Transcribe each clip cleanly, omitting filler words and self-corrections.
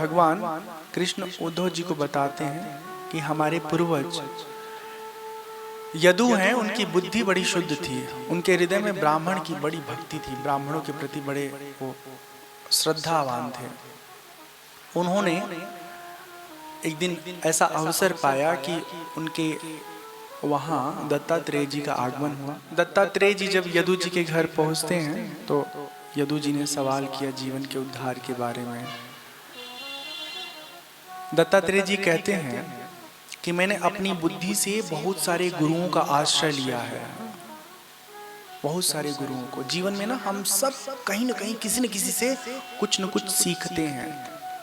भगवान कृष्ण उद्धव जी को बताते हैं कि हमारे पूर्वज यदु हैं, उनकी बुद्धि बड़ी शुद्ध थी, उनके हृदय में ब्राह्मण की बड़ी भक्ति थी, ब्राह्मणों के प्रति बड़े वो श्रद्धावान थे। उन्होंने एक दिन ऐसा अवसर पाया कि उनके वहाँ दत्तात्रेय जी का आगमन हुआ। दत्तात्रेय जी जब यदु जी के घर पहुँचते हैं तो यदु जी ने सवाल किया जीवन के उद्धार के बारे में। दत्तात्रेय जी कहते हैं कि मैंने अपनी बुद्धि से बहुत सारे गुरुओं का आश्रय लिया है, बहुत सारे गुरुओं को। जीवन में ना हम सब कहीं ना कहीं किसी न किसी से कुछ न कुछ सीखते हैं,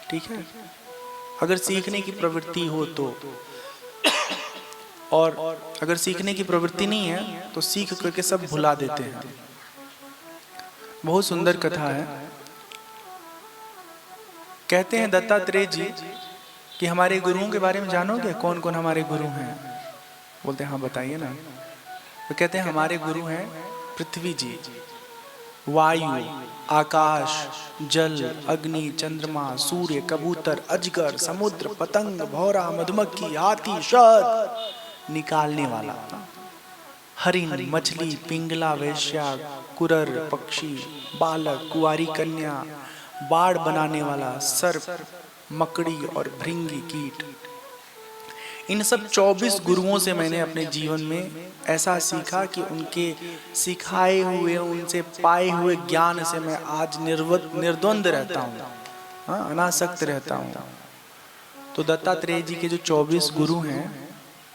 ठीक है। अगर सीखने की प्रवृत्ति हो तो, और अगर सीखने की प्रवृत्ति नहीं है तो सीख करके सब भुला देते हैं। बहुत सुंदर कथा है। कहते हैं दत्तात्रेय जी कि हमारे गुरुओं के बारे में जानोगे, कौन कौन हमारे गुरु हैं? बोलते हैं हाँ बताइए ना। तो कहते हैं हमारे गुरु हैं पृथ्वी जी, वायु, आकाश, जल, अग्नि, चंद्रमा, सूर्य, कबूतर, अजगर, समुद्र, पतंग, भौरा, मधुमक्खी, हाथी, शहद निकालने वाला, हरिण, मछली, पिंगला, वैश्या, कुरर, पक्षी, बालक, कुंवारी कन्या, बाड़ बनाने वाला, सर्प, मकड़ी और भृंगी कीट। इन सब 24 गुरुओं से मैंने अपने जीवन में ऐसा सीखा कि उनके सिखाए हुए, उनसे पाए हुए ज्ञान से मैं आज निर्द्वंद रहता हूँ, अनासक्त रहता हूँ। तो दत्तात्रेय जी के जो 24 गुरु हैं,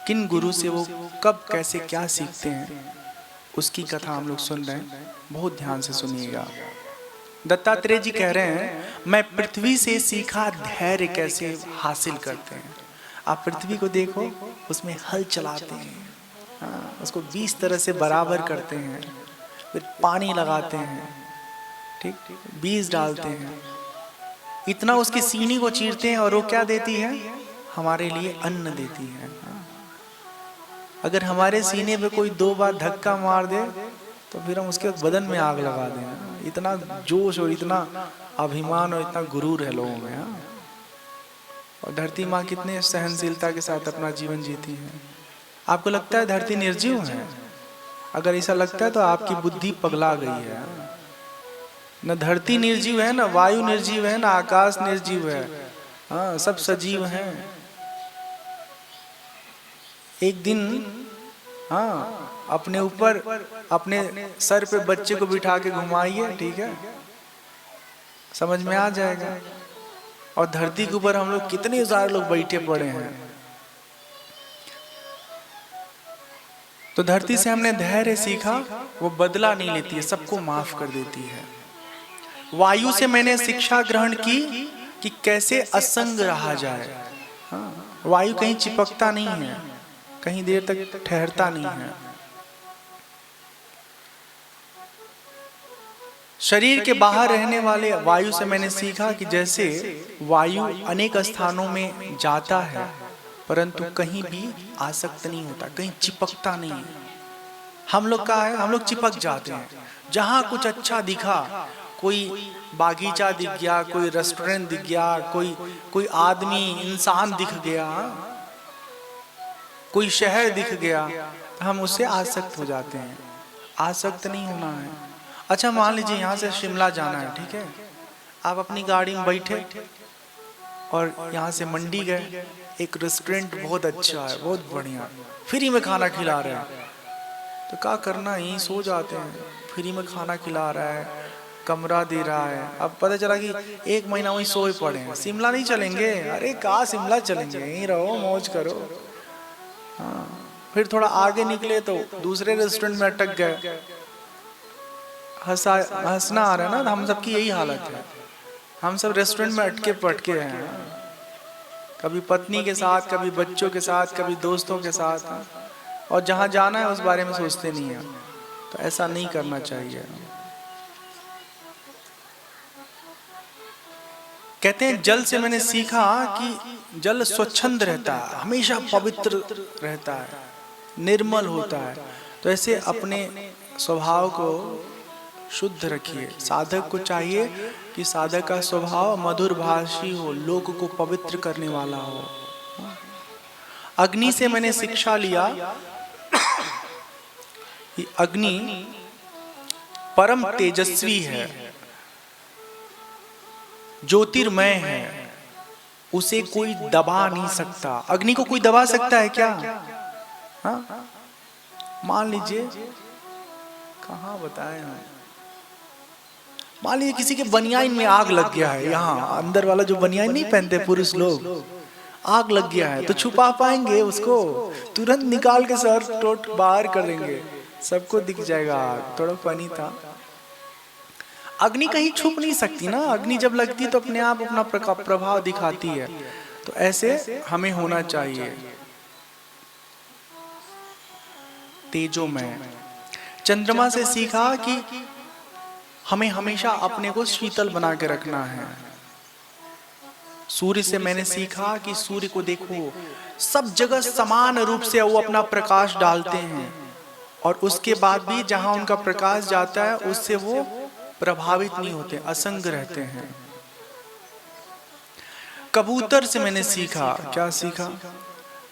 किन गुरु से वो कब कैसे क्या सीखते हैं, उसकी कथा हम लोग सुन रहे हैं। बहुत ध्यान से सुनिएगा। दत्तात्रेय जी कह रहे हैं मैं पृथ्वी से सीखा धैर्य कैसे हासिल करते हैं। आप पृथ्वी को देखो, उसमें हल चलाते हैं, उसको 20 तरह से बराबर करते हैं, फिर पानी लगाते हैं, ठीक, बीज डालते हैं, इतना उसके सीने को चीरते हैं और वो क्या देती है? हमारे लिए अन्न देती है। अगर हमारे सीने पे कोई 2 बार धक्का मार दे तो फिर हम उसके बदन में आग लगा दें। इतना जोश और इतना अभिमान और इतना गुरूर है लोगों में। और धरती माँ कितने सहनशीलता के साथ अपना जीवन जीती है। आपको लगता है धरती निर्जीव है? अगर ऐसा लगता है तो आपकी बुद्धि पगला गई है। न धरती निर्जीव है, न वायु निर्जीव है, न आकाश निर्जीव है, हाँ सब सजीव हैं। एक दिन अपने ऊपर, अपने सर पे बच्चे को बिठा के घुमाइए, ठीक है, समझ में आ जाएगा। और धरती के ऊपर हम लोग कितने सारे लोग बैठे पड़े हैं। तो धरती से हमने धैर्य सीखा, वो बदला नहीं लेती है, सबको माफ कर देती है। वायु से मैंने शिक्षा ग्रहण की कि कैसे असंग रहा जाए। वायु कहीं चिपकता नहीं है, कहीं देर तक ठहरता नहीं है। शरीर के बाहर रहने वाले वायु से मैंने सीखा कि जैसे वायु अनेक स्थानों में जाता है परंतु कहीं भी आसक्त नहीं होता, कहीं चिपकता नहीं है। हम लोग का है, हम लोग चिपक जाते हैं। जहां कुछ अच्छा दिखा, कोई बागीचा दिख गया, कोई रेस्टोरेंट दिख गया, कोई आदमी इंसान दिख गया, कोई शहर दिख गया, हम उससे आसक्त हो जाते हैं। आसक्त नहीं होना है। अच्छा मान लीजिए यहाँ से शिमला जाना है, ठीक है, आप अपनी गाड़ी में बैठे और यहाँ से मंडी गए, एक रेस्टोरेंट बहुत अच्छा है, बहुत बढ़िया, फ्री में खाना खिला रहे हैं, तो क्या करना, यहीं सो जाते हैं। फ्री में खाना खिला रहा है, कमरा दे रहा है, अब पता चला कि 1 महीना वहीं सोए पड़े हैं। शिमला नहीं चलेंगे? अरे कहाँ शिमला चलेंगे, यहीं रहो, मौज करो। हाँ, फिर थोड़ा आगे निकले तो दूसरे रेस्टोरेंट में अटक गए। हंसना आ रहा है ना, हम सबकी यही हालत है। हम सब रेस्टोरेंट में अटके पटके हैं, कभी पत्नी के साथ, कभी बच्चों के साथ, कभी दोस्तों के साथ, और जहां जाना है उस बारे में सोचते नहीं है। तो ऐसा नहीं करना चाहिए। कहते हैं जल से मैंने सीखा कि जल स्वच्छंद रहता है, हमेशा पवित्र रहता है, निर्मल होता है। तो ऐसे अपने स्वभाव को शुद्ध रखिए। साधक को चाहिए कि साधक का स्वभाव मधुर भाषी हो, लोग को पवित्र करने वाला हो। अग्नि से मैंने शिक्षा लिया कि अग्नि परम तेजस्वी है, ज्योतिर्मय है, उसे कोई दबा नहीं सकता। अग्नि को कोई दबा सकता है क्या? हाँ, मान लीजिए, कहाँ बताए हैं, मान लीजिए किसी के बनियान में आग लग गया है, यहाँ अंदर वाला जो बनियान नहीं पहनते पुरुष लोग, आग लग गया है, तो छुपा पाएंगे उसको? तुरंत निकाल के सर टोट बाहर कर देंगे, सबको दिख जाएगा आग। थोड़ा फनी था। अग्नि कहीं छुप नहीं सकती ना, अग्नि जब लगती है तो अपने आप अपना प्रभाव दिखाती है। तो ऐसे हमें होना चाहिए, तेजोमय। चंद्रमा से सीखा कि हमें हमेशा अपने को शीतल बना के रखना है। सूर्य से मैंने सीखा कि सूर्य को देखो, सब जगह समान रूप से वो अपना प्रकाश डालते हैं, और उसके बाद भी जहां उनका प्रकाश जाता है उससे वो प्रभावित नहीं होते, असंग रहते हैं। कबूतर से मैंने सीखा, क्या सीखा?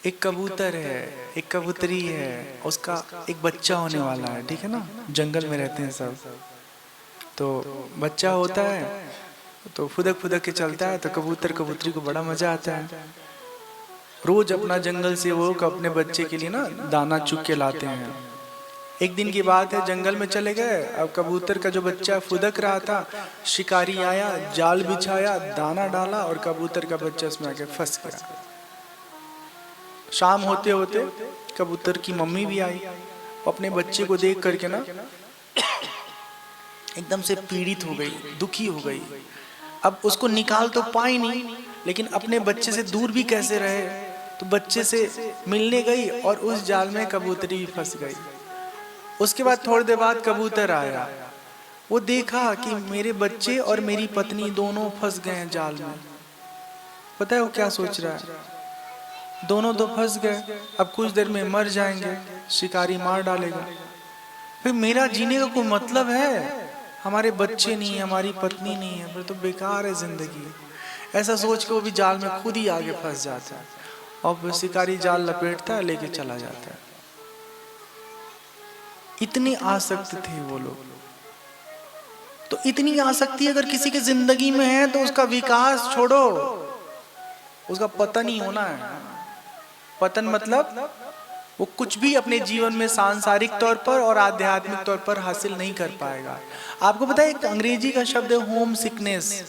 एक कबूतर है, एक कबूतरी है, उसका एक बच्चा होने वाला है, ठीक है ना? जंगल में रहते हैं सब, तो बच्चा होता है तो फुदक फुदक के चलता है, तो कबूतर कबूतरी को बड़ा मजा आता है। रोज अपना जंगल से वो अपने बच्चे के लिए ना दाना चुग के लाते हैं। एक दिन की बात है, जंगल में चले गए, अब कबूतर का जो बच्चा फुदक रहा था, शिकारी आया, जाल बिछाया, दाना डाला, और कबूतर का बच्चा उसमें आके फंस गया। शाम होते होते कबूतर की मम्मी भी आई, अपने बच्चे को देख करके ना एकदम से पीड़ित हो गई, दुखी हो गई। अब उसको निकाल तो पाई नहीं, लेकिन अपने बच्चे से दूर भी कैसे रहे, तो बच्चे से मिलने गई और उस जाल में कबूतरी भी फंस गई। उसके बाद थोड़ी देर बाद कबूतर आया, वो देखा कि मेरे बच्चे और मेरी पत्नी दोनों फंस गए हैं जाल में। पता है वो क्या सोच रहा है? दोनों तो फंस गए, अब कुछ देर में मर जाएंगे, शिकारी मार डालेगा, फिर मेरा जीने का कोई मतलब है? हमारे बच्चे नहीं है, हमारी पत्नी नहीं है, फिर तो बेकार है जिंदगी। ऐसा सोच के वो भी जाल में खुद ही आगे फंस जाता है, और शिकारी जाल लपेटता है, लेके चला जाता है। इतने आसक्त थे वो लोग। तो इतनी आसक्ति अगर किसी के जिंदगी में है तो उसका विकास छोड़ो, उसका पतन ही होना है। पतन मतलब वो कुछ भी अपने जीवन में सांसारिक तौर पर और आध्यात्मिक तौर पर हासिल नहीं कर पाएगा। आपको पता है एक अंग्रेजी का शब्द है होम सिकनेस,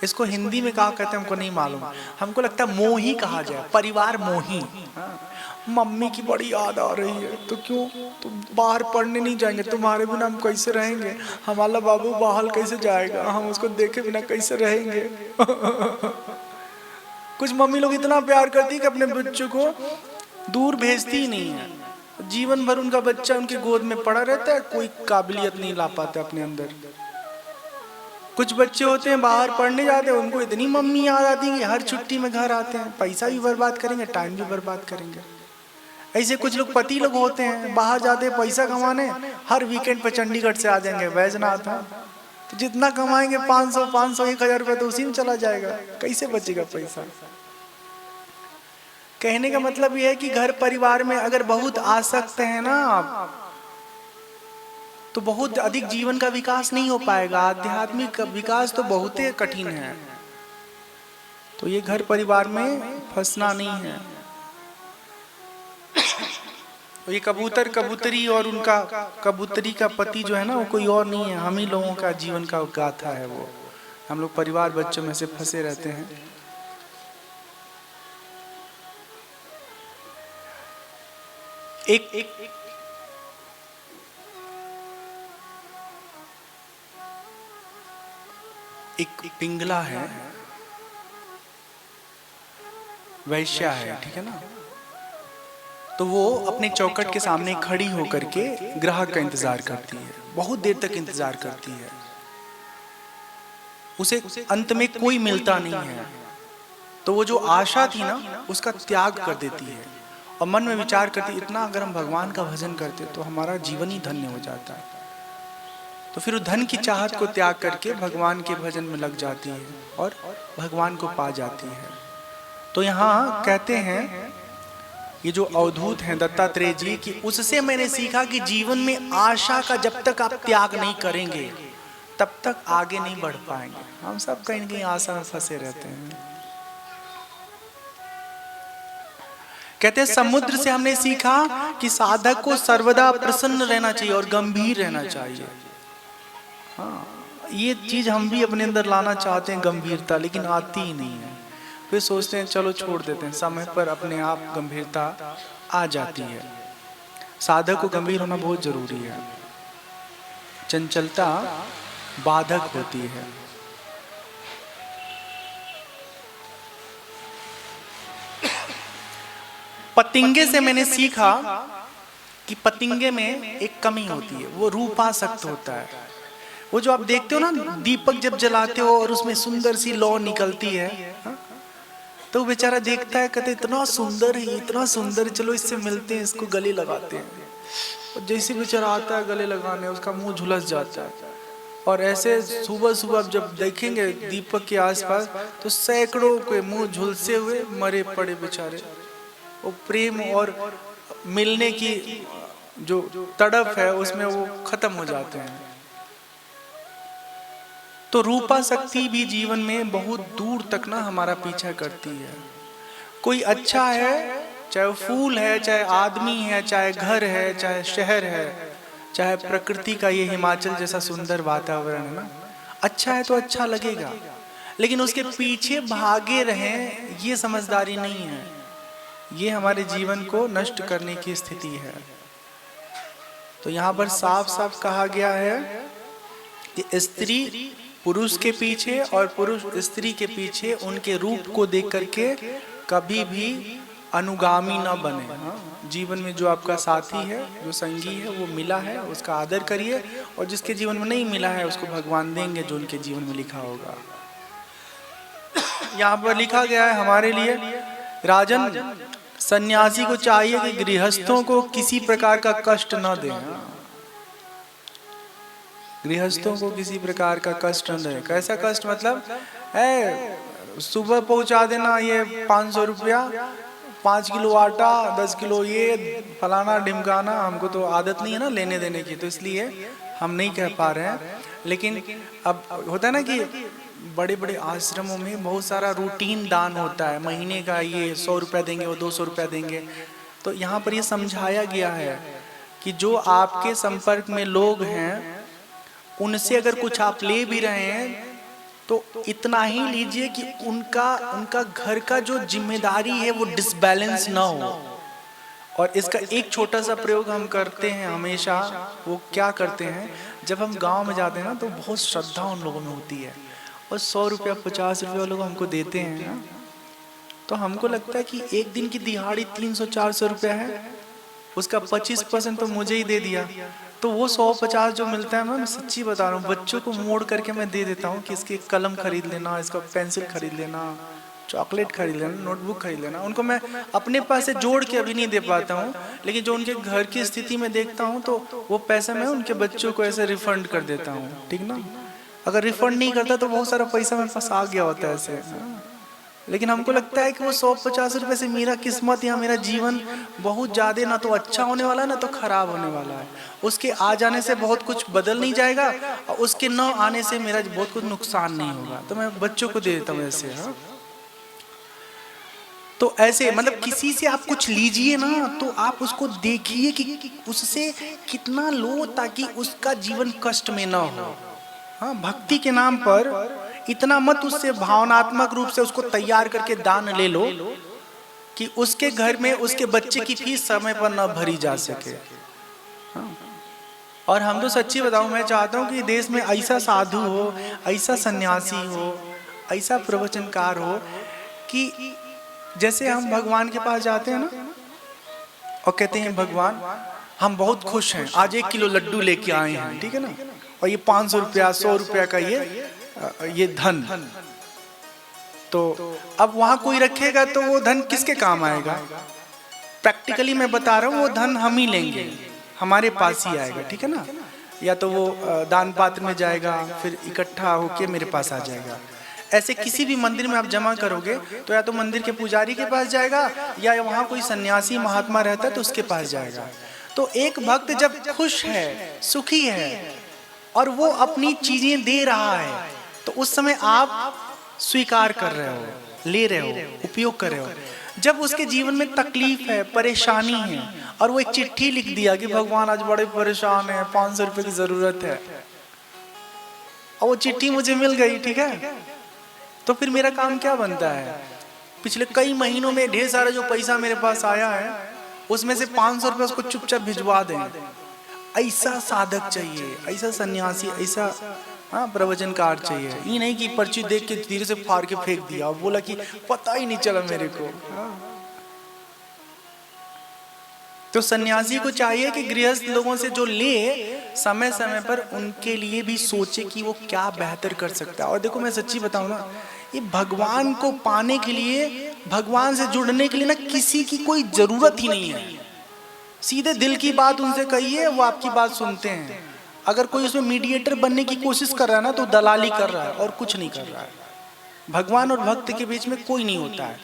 इसको हिंदी में कहा कहते हैं हमको नहीं मालूम, हमको लगता है मोही कहा जाए, परिवार मोही। मम्मी की बड़ी याद आ रही है, तो क्यों तुम बाहर पढ़ने नहीं जाएंगे? तुम्हारे बिना हम कैसे रहेंगे? हमारा बाबू बाहर कैसे जाएगा? हम उसको देखे बिना कैसे रहेंगे? कुछ मम्मी लोग इतना प्यार करती है कि अपने बच्चों को दूर भेजती ही नहीं है। जीवन भर उनका बच्चा उनके गोद में पड़ा रहता है, कोई काबिलियत नहीं ला पाता अपने अंदर। कुछ बच्चे होते हैं बाहर पढ़ने जाते हैं, उनको इतनी मम्मी याद आती है कि हर छुट्टी में घर आते हैं, पैसा भी बर्बाद करेंगे, टाइम भी बर्बाद करेंगे। ऐसे कुछ लोग पति लोग होते हैं, बाहर जाते हैं पैसा कमाने, हर वीकेंड पे चंडीगढ़ से आ जाएंगे, वैजनाथ है, तो जितना कमाएंगे 500 1000 रुपये तो उसी में चला जाएगा, कैसे बचेगा पैसा? कहने का मतलब यह है कि घर परिवार में अगर बहुत आसक्त है ना आप, तो बहुत अधिक जीवन का विकास नहीं हो पाएगा। आध्यात्मिक विकास तो बहुत ही कठिन है। तो ये घर परिवार में फंसना नहीं है। तो ये कबूतर कबूतरी और उनका कबूतरी का पति जो है ना, वो कोई और नहीं है, हम ही लोगों का जीवन का गाथा है। वो हम लोग परिवार बच्चों में से फंसे रहते हैं। एक पिंगला है, वैश्या है, ठीक है ना, तो वो अपने चौखट के सामने खड़ी होकर के ग्राहक का इंतजार करती है, बहुत देर तक इंतजार करती है। उसे अंत में कोई मिलता नहीं है, तो वो जो आशा थी ना उसका त्याग कर देती है और मन में विचार करती, इतना अगर हम भगवान का भजन करते तो हमारा जीवन ही धन्य हो जाता है। तो फिर वो धन की चाहत को त्याग करके भगवान के भजन में लग जाती है और भगवान को पा जाती है। तो यहाँ कहते हैं ये जो अवधूत हैं दत्तात्रेय जी कि उससे मैंने सीखा कि जीवन में आशा का जब तक आप त्याग नहीं करेंगे तब तक आगे नहीं बढ़ पाएंगे। हम सब कहीं ना कहीं आशा में फंसे रहते हैं। कहते हैं समुद्र से हमने सीखा कि साधक को सर्वदा प्रसन्न रहना चाहिए और गंभीर रहना चाहिए। हाँ, ये चीज हम भी अपने अंदर लाना चाहते हैं, गंभीरता, लेकिन आती ही नहीं है। फिर सोचते हैं चलो छोड़ देते हैं, समय पर अपने आप गंभीरता आ जाती है। साधक को गंभीर होना बहुत जरूरी है। चंचलता बाधक होती है। पतिंगे से मैंने सीखा कि पतिंगे में एक कमी होती है, वो रूपासक्त होता है। वो जो आप देखते हो ना, दीपक जब जलाते हो और उसमें सुंदर सी लौ निकलती है, तो बेचारा देखता है, कहते इतना सुंदर है, इतना सुंदर, चलो इससे मिलते हैं, इसको गले लगाते हैं। और जैसे बेचारा आता है गले लगाने, उसका मुंह झुलस जाता है। और ऐसे सुबह सुबह जब देखेंगे दीपक के आसपास, तो सैकड़ों के मुंह झुलसे हुए मरे पड़े बेचारे। वो प्रेम और मिलने की जो तड़प है उसमें वो खत्म हो जाते हैं। तो रूपा शक्ति भी जीवन में बहुत दूर तक ना हमारा पीछा करती है। कोई अच्छा है, चाहे वो फूल है, चाहे आदमी है, चाहे घर है, चाहे शहर है, चाहे प्रकृति का ये हिमाचल जैसा सुंदर वातावरण है ना, अच्छा है तो अच्छा लगेगा, लेकिन उसके पीछे भागे रहें ये समझदारी नहीं है। ये हमारे जीवन को नष्ट करने की स्थिति है। तो यहाँ पर साफ साफ कहा गया है कि स्त्री पुरुष के पीछे और पुरुष स्त्री के पीछे उनके रूप को देख करके कभी भी अनुगामी न बने। जीवन में जो आपका साथी है, जो संगी है, वो मिला है उसका आदर करिए, और जिसके जीवन में नहीं मिला है उसको भगवान देंगे जो उनके जीवन में लिखा होगा। यहाँ पर लिखा गया है हमारे लिए, राजन सन्यासी को चाहिए कि गृहस्थों को किसी प्रकार का कष्ट न दें। गृहस्थों को किसी प्रकार का कष्ट न दें। कैसा कष्ट? मतलब सुबह पहुंचा देना ये 500 रुपया, 5 किलो आटा, 10 किलो ये फलाना ढिमकाना। हमको तो आदत नहीं है ना लेने देने की, तो इसलिए हम नहीं कह पा रहे हैं। लेकिन अब होता है ना कि बड़े बड़े आश्रमों में बहुत सारा रूटीन दान होता है, महीने का ये 100 रुपया देंगे, वो 200 रुपया देंगे। तो यहाँ पर ये समझाया गया है कि जो आपके संपर्क में लोग हैं उनसे अगर कुछ आप ले भी रहे हैं तो इतना ही लीजिए कि उनका घर का जो जिम्मेदारी है वो डिसबैलेंस ना हो। और इसका एक छोटा सा प्रयोग हम करते हैं हमेशा। वो क्या करते हैं, जब हम गांव में जाते हैं ना तो बहुत श्रद्धा उन लोगों में होती है, और 100 रुपया 50 रुपया लोग हमको देते हैं ना, तो हमको लगता है कि एक दिन की दिहाड़ी 300-400 रुपया है, उसका 25% तो मुझे ही दे दिया। तो वो 150 जो मिलता है, मैं सच्ची बता रहा हूँ, बच्चों को मोड़ करके मैं दे देता हूँ कि इसके कलम खरीद लेना, इसका पेंसिल खरीद लेना, चॉकलेट खरीद लेना, नोटबुक खरीद लेना। उनको मैं अपने पास से जोड़ के अभी नहीं दे पाता हूँ, लेकिन जो उनके घर की स्थिति में देखता हूँ तो वो पैसा मैं उनके बच्चों को ऐसे रिफंड कर देता हूँ, ठीक ना। अगर रिफंड नहीं करता तो बहुत सारा पैसा मेरे पास आ गया होता है ऐसे। लेकिन हमको लगता है कि वो 150 रुपए से मेरा किस्मत या मेरा जीवन बहुत ज्यादा ना तो अच्छा होने वाला है ना तो खराब होने वाला है। उसके आ जाने से बहुत कुछ बदल नहीं जाएगा, और उसके न आने से मेरा बहुत कुछ नुकसान नहीं होगा। तो मैं बच्चों को दे देता हूँ ऐसे। हाँ, तो ऐसे मतलब किसी से आप कुछ लीजिए ना तो आप उसको देखिए कि उससे कितना लो, ताकि उसका जीवन कष्ट में ना हो। हाँ, भक्ति के नाम पर इतना मत उससे भावनात्मक रूप से उसको तैयार करके दान ले लो कि उसके घर में उसके बच्चे की फीस समय पर न भरी जा सके। हाँ। और हम तो सच्ची बताऊं, मैं चाहता हूं कि देश में ऐसा साधु हो, ऐसा सन्यासी हो, ऐसा प्रवचनकार हो कि जैसे हम भगवान के पास जाते हैं ना और कहते हैं भगवान हम बहुत खुश हैं, आज 1 किलो लड्डू लेके आए हैं, ठीक है ना, और ये 500 रुपया 100 रुपया का ये धन, तो अब वहां कोई रखेगा तो वो धन किसके काम आएगा? प्रैक्टिकली मैं बता रहा हूँ, वो धन हम ही लेंगे, हमारे पास ही आएगा, ठीक है ना। या तो वो दान पात्र में जाएगा, फिर इकट्ठा होके मेरे पास आ जाएगा। ऐसे किसी भी मंदिर में आप जमा करोगे तो या तो मंदिर के पुजारी के पास जाएगा या वहाँ कोई सन्यासी महात्मा रहता है तो उसके पास जाएगा। तो एक भक्त जब खुश है, सुखी है और वो अपनी चीजें दे रहा है तो उस समय आप स्वीकार कर रहे हो, ले रहे हो, उपयोग कर रहे हो। जब उसके जीवन में तकलीफ है, परेशानी है और वो एक चिट्ठी लिख दिया कि भगवान आज बड़े परेशान है, 500 रुपए की जरूरत है, और वो चिट्ठी मुझे मिल गई, ठीक है, तो फिर मेरा काम क्या बनता है? पिछले कई महीनों में ढेर सारा जो पैसा मेरे पास आया है उसमें से 500 रुपए उसको चुपचाप भिजवा दें। ऐसा साधक चाहिए, ऐसा सन्यासी, ऐसा प्रवचनकार चाहिए। ये नहीं कि पर्ची देख के धीरे से फाड़ के फेंक दिया और बोला कि पता ही नहीं चला मेरे को। तो सन्यासी को चाहिए कि गृहस्थ लोगों से जो ले, समय समय पर उनके लिए भी सोचे कि वो क्या बेहतर कर सकता है। और देखो मैं सच्ची बताऊं ना, ये भगवान को पाने के लिए, भगवान से जुड़ने के लिए ना किसी की कोई जरूरत ही नहीं है। सीधे दिल की बात उनसे कहिए, वो आपकी बात सुनते हैं। अगर कोई उसमें मीडिएटर बनने की कोशिश कर रहा है ना तो दलाली कर रहा है और कुछ नहीं कर रहा है। भगवान और भक्त के बीच में कोई नहीं होता है।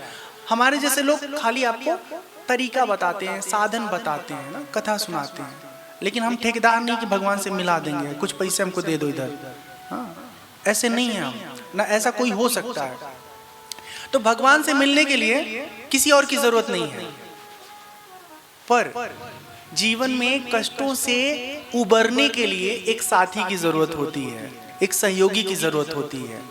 हमारे जैसे लोग खाली आपको तरीका बताते हैं, साधन बताते हैं ना, कथा सुनाते हैं, लेकिन हम ठेकेदार नहीं कि भगवान से मिला देंगे, कुछ पैसे हमको दे दो इधर। हाँ, ऐसे नहीं है हम ना, ऐसा कोई हो सकता है। तो भगवान से मिलने के लिए किसी और की जरूरत नहीं है, पर जीवन में कष्टों से उबरने के लिए एक साथी की जरूरत होती है, एक सहयोगी की जरूरत होती है।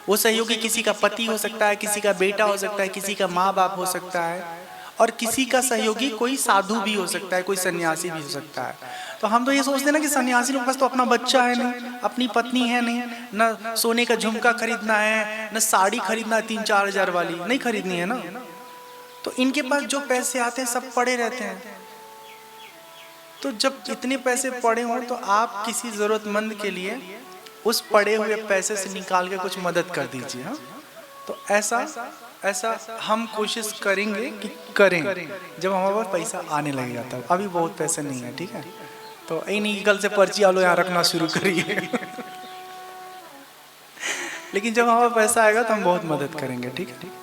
वो सहयोगी किसी का पति हो सकता है, किसी का बेटा हो सकता है, किसी का माँ बाप हो सकता है, और किसी का सहयोगी कोई साधु भी हो सकता है, कोई सन्यासी भी हो सकता है। तो हम तो ये सोचते हैं ना कि सन्यासी लोग के पास तो अपना बच्चा है नहीं, अपनी पत्नी है नहीं, न सोने का झुमका खरीदना है, न साड़ी खरीदना है 3-4 हजार वाली, नहीं खरीदनी है ना। तो इनके पास जो पैसे आते हैं सब पड़े रहते हैं। तो जब इतने पैसे पड़े हों तो आप किसी जरूरतमंद के लिए उस पड़े हुए पैसे से निकाल के कुछ मदद कर दीजिए। हाँ, तो ऐसा हम कोशिश करेंगे कि करें जब हमारे पास पैसा आने लगेगा तब। अभी बहुत पैसे नहीं है, ठीक है, तो यही नहीं कल से पर्ची आलो यहाँ रखना शुरू करिए लेकिन जब हमारा पैसा आएगा तो हम बहुत मदद करेंगे, ठीक है।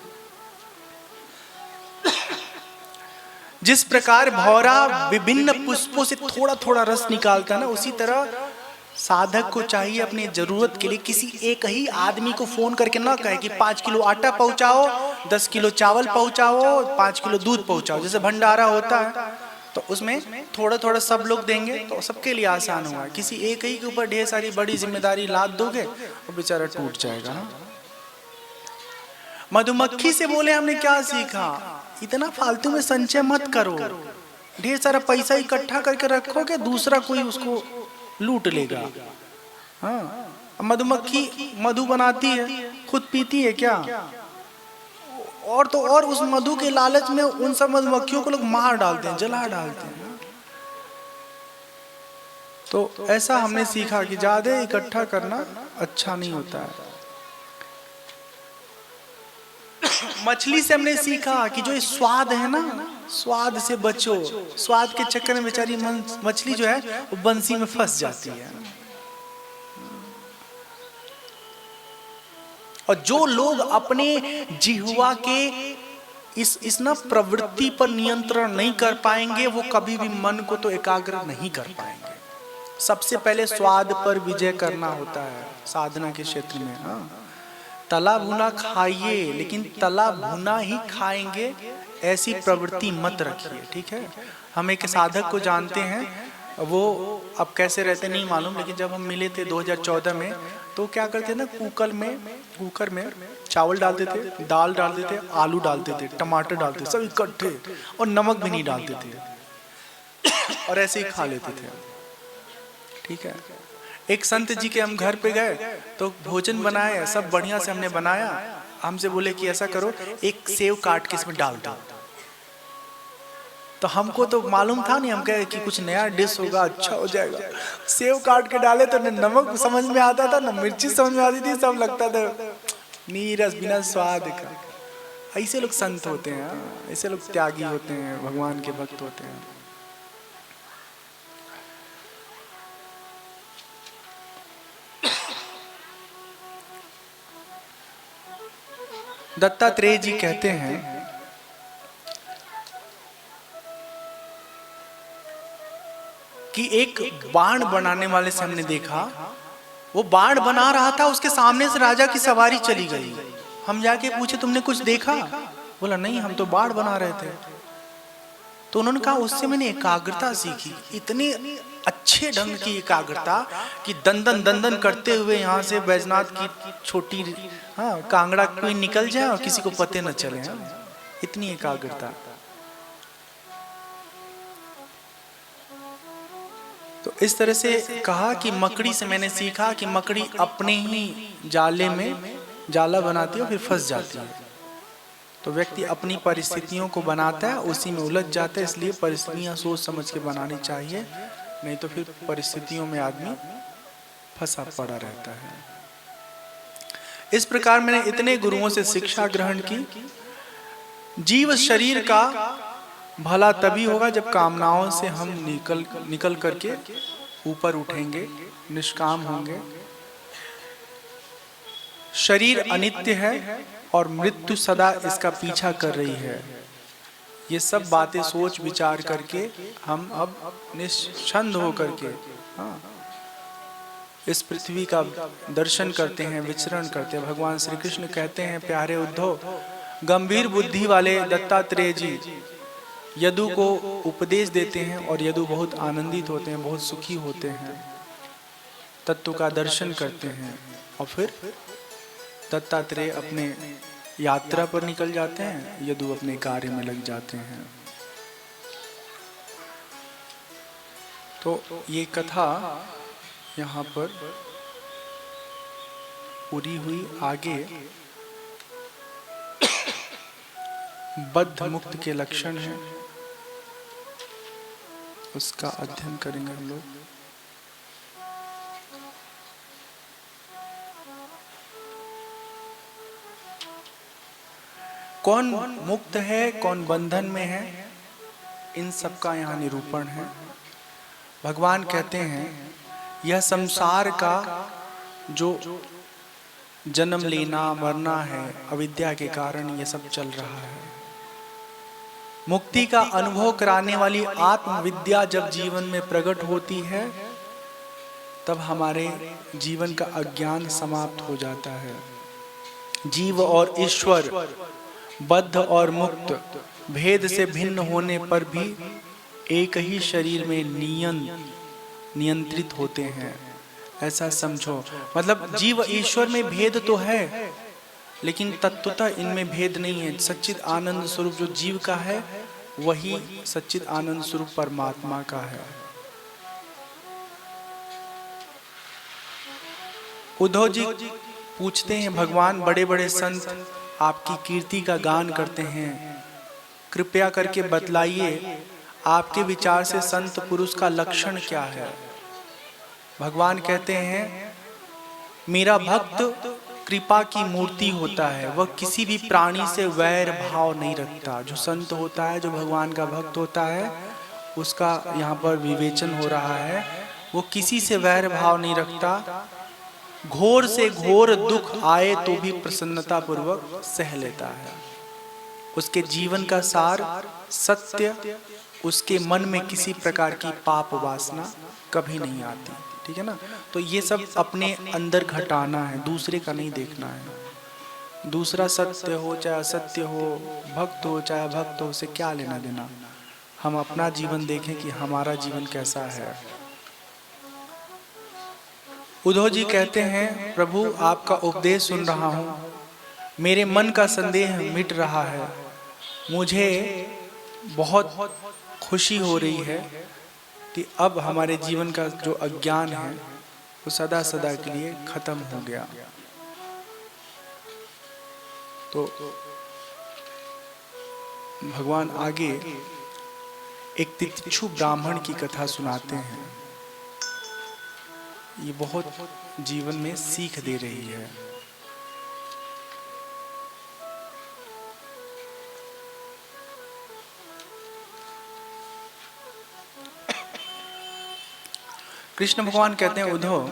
जिस प्रकार भौरा विभिन्न पुष्पों से थोड़ा थोड़ा रस निकालता है ना, उसी तरह साधक को चाहिए अपनी जरूरत के लिए किसी एक ही आदमी को फोन करके ना कहे कि 5 किलो आटा पहुंचाओ, 10 किलो चावल पहुंचाओ, 5 किलो दूध पहुंचाओ। जैसे भंडारा होता है तो उसमें थोड़ा थोड़ा सब लोग देंगे तो सबके लिए आसान हुआ। किसी एक ही के ऊपर ढेर सारी बड़ी जिम्मेदारी लाद दोगे वो बेचारा टूट जाएगा। मधुमक्खी से बोले हमने क्या सीखा, इतना फालतू में संचय मत करो। ढेर सारा पैसा इकट्ठा करके रखोगे, दूसरा कोई उसको लूट लेगा। हाँ, मधुमक्खी मधु बनाती है, खुद पीती है क्या? और तो और उस मधु के लालच में उन सब मधुमक्खियों को लोग मार डालते हैं, जला डालते हैं। तो ऐसा हमने सीखा कि ज्यादा इकट्ठा करना अच्छा नहीं होता है। मछली से हमने सीखा कि जो ये स्वाद है ना, स्वाद से बचो। स्वाद के चक्कर में बेचारी मछली जो है वो बंसी में फंस जाती है। और जो लोग अपने जिह्वा के इस ना प्रवृत्ति पर नियंत्रण नहीं कर पाएंगे, वो कभी भी मन को तो एकाग्र नहीं कर पाएंगे। सबसे पहले स्वाद पर विजय करना होता है साधना के क्षेत्र में। हाँ, तला भुना खाइए लेकिन तला भुना ही खाएंगे, ऐसी प्रवृत्ति मत रखिए, ठीक है। हम एक साधक को जानते हैं, वो अब कैसे रहते नहीं मालूम, लेकिन जब हम मिले थे 2014 में तो क्या करते ना, कुकर में चावल डालते थे, दाल डालते थे, आलू डालते थे, टमाटर डालते थे, सब इकट्ठे, और नमक भी नहीं डालते थे और ऐसे ही खा लेते थे, ठीक है। एक संत जी के हम घर पे गए तो भोजन बनाए, सब बढ़िया से हमने बनाया। हमसे बोले कि ऐसा करो, एक सेव काट के इसमें डाल दो। तो हमको तो मालूम था नहीं, हम कहे कि कुछ नया डिश होगा, अच्छा हो जाएगा। सेव काट के डाले तो न नमक समझ में आता था, न मिर्ची समझ में आती थी, सब लगता था नीरस बिना स्वाद का। ऐसे लोग संत होते हैं, ऐसे लोग त्यागी होते हैं, भगवान के भक्त होते हैं। दत्तात्रेय जी कहते हैं कि एक बाण बनाने वाले से हमने देखा, वो बाण बना रहा था, उसके सामने से राजा की सवारी चली गई। हम जाके पूछे तुमने कुछ देखा? बोला नहीं, हम तो बाण बना रहे थे। तो उन्होंने कहा उससे मैंने एकाग्रता सीखी, इतने अच्छे ढंग की एकाग्रता कि दंदन दंदन करते हुए यहाँ से बैजनाथ की छोटी कांगड़ा कोई निकल जाए और किसी को पते न चले। इतनी एकाग्रता। तो इस तरह से कहा कि मकड़ी से मैंने सीखा कि मकड़ी अपने ही जाले में जाला बनाती है और फिर फंस जाती है। तो व्यक्ति अपनी परिस्थितियों को बनाता है, उसी में उलझ जाता है। इसलिए परिस्थितियां सोच समझ के बनानी चाहिए, नहीं तो फिर परिस्थितियों में आदमी फंसा पड़ा रहता है। इस प्रकार मैंने इतने गुरुओं से शिक्षा ग्रहण की। जीव शरीर का भला तभी होगा जब कामनाओं से हम निकल करके ऊपर उठेंगे, निष्काम होंगे। शरीर अनित्य है और मृत्यु सदा इसका पीछा कर रही है। ये सब बातें सोच विचार करके हम अब निश्चंद होकर के इस पृथ्वी का दर्शन करते हैं, विचरण करते हैं। भगवान श्री कृष्ण कहते हैं, प्यारे उद्धव, गंभीर बुद्धि वाले दत्तात्रेय जी यदु को उपदेश देते हैं और यदु बहुत आनंदित होते हैं, बहुत सुखी होते हैं, तत्व का दर्शन करते हैं। और फिर दत्तात्रेय अपने यात्रा पर निकल जाते हैं, यदु अपने कार्य में लग जाते हैं। तो ये कथा यहाँ पर पूरी हुई। आगे बद्ध मुक्त के लक्षण हैं, उसका अध्ययन करेंगे हम लोग। कौन मुक्त है, कौन बंधन में है, इन सब का यहाँ निरूपण है। भगवान कहते हैं यह संसार का जो जन्म लेना मरना है, अविद्या के कारण ये सब चल रहा है। मुक्ति का अनुभव कराने वाली आत्मविद्या जब जीवन में प्रकट होती है, तब हमारे जीवन का अज्ञान समाप्त हो जाता है। जीव और ईश्वर, बद्ध और मुक्त, भेद से भिन्न होने पर भी एक ही शरीर में नियंत्रित होते हैं, ऐसा समझो। मतलब जीव ईश्वर में भेद तो है, लेकिन तत्वतः इनमें भेद नहीं है। सच्चिद आनंद स्वरूप जो जीव का है, वही सच्चिद आनंद स्वरूप परमात्मा का है। उद्धव जी पूछते हैं, भगवान बड़े बड़े संत आपकी कीर्ति का गान करते हैं, कृपया करके बतलाइए आपके विचार से संत पुरुष का लक्षण क्या है। भगवान कहते हैं, मेरा भक्त कृपा की मूर्ति होता है, वह किसी भी प्राणी से वैर भाव नहीं रखता। जो संत होता है, जो भगवान का भक्त होता है, उसका यहाँ पर विवेचन हो रहा है। वो किसी से वैर भाव नहीं रखता, घोर से घोर दुख आए तो भी प्रसन्नता पूर्वक सह लेता है। उसके जीवन का सार सत्य, उसके मन में किसी प्रकार की पाप वासना कभी नहीं आती। ठीक है ना। तो ये सब अपने अंदर घटाना है, दूसरे का नहीं देखना है। दूसरा सत्य हो चाहे असत्य हो, भक्त हो चाहे अभक्त हो, उसे क्या लेना देना। हम अपना जीवन देखें कि हमारा जीवन कैसा है। उद्धव जी कहते हैं, प्रभु आपका उपदेश सुन रहा हूँ, मेरे मन का संदेह मिट रहा है, मुझे बहुत खुशी हो रही है कि अब हमारे जीवन का जो अज्ञान है वो सदा सदा के लिए खत्म हो गया। तो भगवान आगे एक तितिक्षु ब्राह्मण की कथा सुनाते हैं। ये बहुत जीवन में सीख दे रही है। कृष्ण भगवान कहते हैं, उद्धव,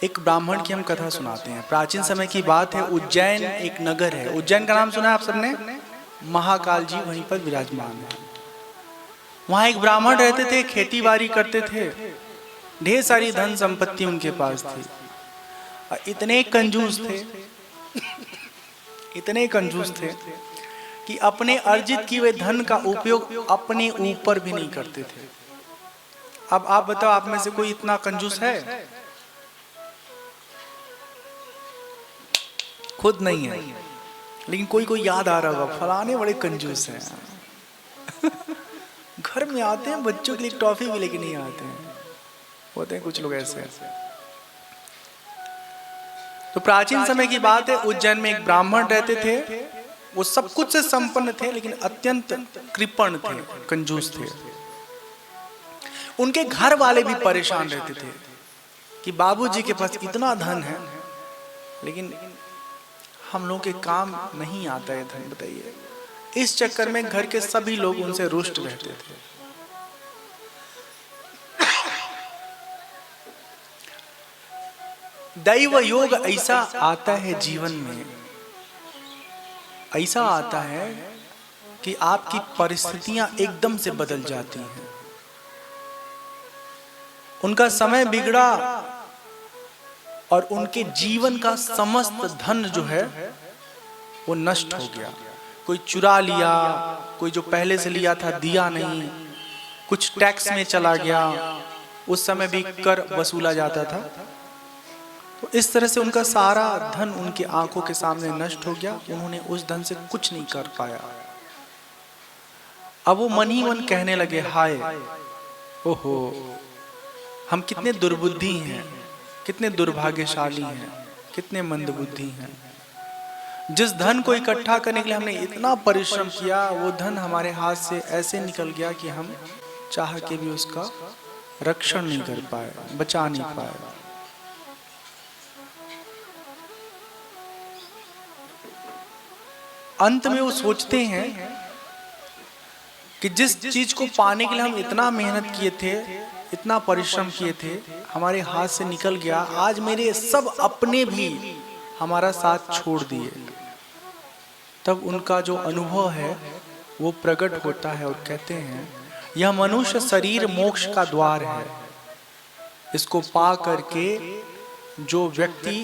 एक ब्राह्मण की हम कथा सुनाते हैं। प्राचीन समय की बात है, उज्जैन एक नगर है। उज्जैन का नाम सुना है आप सबने? महाकाल जी वहीं पर विराजमान है। वहां एक ब्राह्मण रहते थे, खेती बाड़ी करते थे, ढेर सारी धन संपत्ति उनके पास थी। इतने कंजूस थे, इतने कंजूस थे कि अपने अर्जित किए हुए धन का उपयोग अपने ऊपर भी नहीं करते थे। अब आप बताओ, आप में से कोई इतना कंजूस है? खुद नहीं है, लेकिन कोई कोई याद आ रहा होगा, फलाने बड़े कंजूस हैं। घर में आते हैं, बच्चों के लिए टॉफी भी लेके नहीं आते हैं। होते हैं कुछ लोग ऐसे। तो प्राचीन समय की बात है, उज्जैन में एक ब्राह्मण रहते थे। वो सब कुछ से संपन्न थे, लेकिन अत्यंत कृपण थे, कंजूस थे। उनके घर वाले भी परेशान रहते थे कि बाबूजी के पास इतना धन है, लेकिन हम लोगों के काम नहीं आता है धन, बताइए। इस चक्कर में घर के सभी लोग उनसे रुष्ट रहते थे। दैव योग ऐसा आता है जीवन में, ऐसा आता है कि आपकी परिस्थितियां एकदम से बदल जाती हैं। उनका समय बिगड़ा और उनके जीवन का समस्त धन जो है वो नष्ट हो गया। कोई चुरा लिया, कोई जो पहले से लिया था दिया नहीं, कुछ टैक्स में चला गया, उस समय भी कर वसूला जाता था। तो इस तरह से उनका सारा धन उनकी आंखों के सामने नष्ट हो गया। उन्होंने उस धन से कुछ नहीं कर पाया। अब वो मन ही मन कहने लगे, हाय ओहो, हम कितने दुर्बुद्धि हैं, कितने दुर्भाग्यशाली हैं, कितने मंदबुद्धि हैं। जिस धन को इकट्ठा करने के लिए हमने इतना परिश्रम किया, वो धन हमारे हाथ से ऐसे निकल गया कि हम चाह के भी उसका रक्षण नहीं कर पाए, बचा नहीं पाए। अंत में वो सोचते हैं कि जिस चीज को पाने के लिए हम इतना मेहनत किए थे, इतना परिश्रम किए थे, हमारे हाथ से निकल गया। आज मेरे सब अपने भी हमारा साथ छोड़ दिए। तब उनका जो अनुभव है वो प्रकट होता है और कहते हैं, यह मनुष्य शरीर मोक्ष का द्वार है। इसको पा करके जो व्यक्ति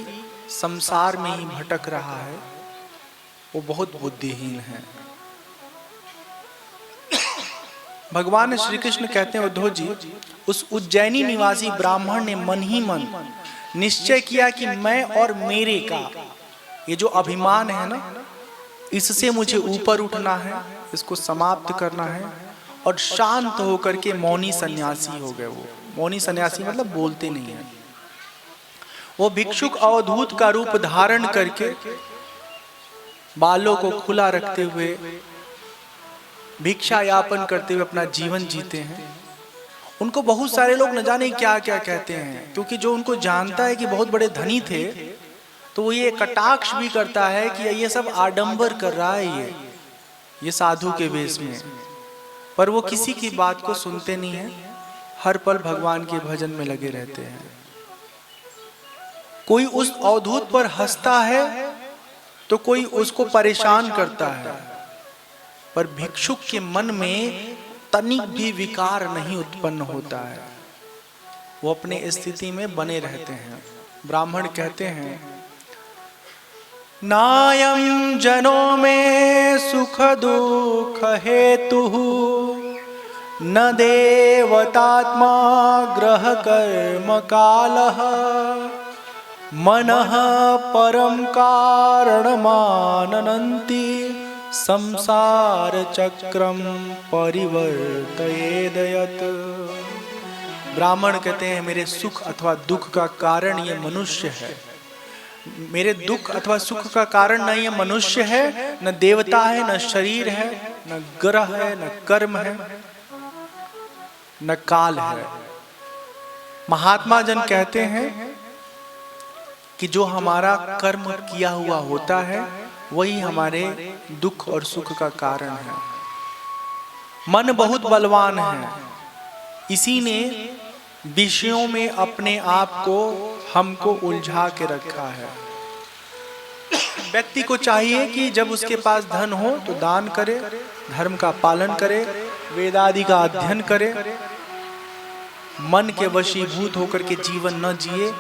संसार में ही भटक रहा है वो बहुत बुद्धिहीन है। भगवान श्री कृष्ण कहते हैं, उद्धव जी, उस उज्जैनी निवासी ब्राह्मण ने मन ही मन निश्चय किया कि मैं और मेरे का ये जो अभिमान है ना, इससे मुझे ऊपर उठना है, इसको समाप्त करना है। और शांत होकर के मौनी सन्यासी हो गए। वो मौनी सन्यासी मतलब बोलते नहीं है। वो भिक्षुक अवधूत का रूप धारण करके बालों को खुला रखते हुए भिक्षा यापन करते हुए अपना जीवन जीते हैं। उनको बहुत सारे लोग न जाने क्या क्या कहते हैं, क्योंकि जो उनको जानता है कि बहुत बड़े धनी थे, तो वो ये कटाक्ष भी करता है कि ये सब आडंबर कर रहा है ये साधु के वेश में। पर वो किसी की बात को सुनते नहीं है, हर पल भगवान के भजन में लगे रहते हैं। कोई उस अवधूत पर हंसता है तो कोई उसको परेशान करता है, पर भिक्षुक के मन में तनिक भी विकार नहीं उत्पन्न होता है। वो अपने स्थिति में बने रहते हैं। ब्राह्मण कहते हैं, नायं जनों में सुख दुख हेतु, न देवतात्मा ग्रह कर्म कालः, मनः परम कारणमानन्ति, संसार चक्रम परिवर्तयेद यत्। ब्राह्मण कहते हैं, मेरे सुख अथवा दुख का कारण ये मनुष्य है। मेरे दुख अथवा सुख का कारण न ये मनुष्य है, न देवता है, न शरीर है, न ग्रह है, न कर्म है, न काल है। महात्मा जन कहते हैं कि जो हमारा कर्म किया हुआ होता है वही हमारे दुख और सुख का कारण है। मन बहुत बलवान है, इसी ने विषयों में अपने आप को हमको उलझा के रखा है। व्यक्ति को चाहिए कि जब उसके पास धन हो तो दान करे, धर्म का पालन करे, वेदादि का अध्ययन करे, मन के वशीभूत होकर के जीवन न जिए,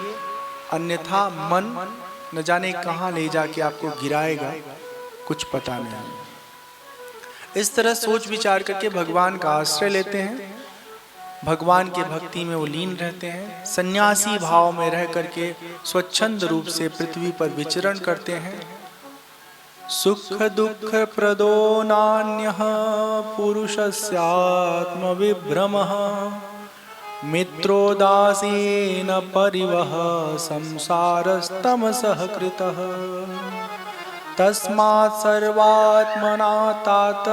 अन्यथा मन न जाने कहां ले जाके आपको गिराएगा, कुछ पता नहीं। इस तरह सोच विचार करके भगवान का आश्रय लेते हैं, भगवान के भक्ति में वो लीन रहते हैं, सन्यासी भाव में रह करके स्वच्छंद रूप से पृथ्वी पर विचरण करते हैं। सुख दुख प्रदो नान्यः पुरुषस्यात्म विभ्रमः, मित्रोदासीन परिवह संसारस्तमसः कृतः, तस्मात् सर्वात्मना तात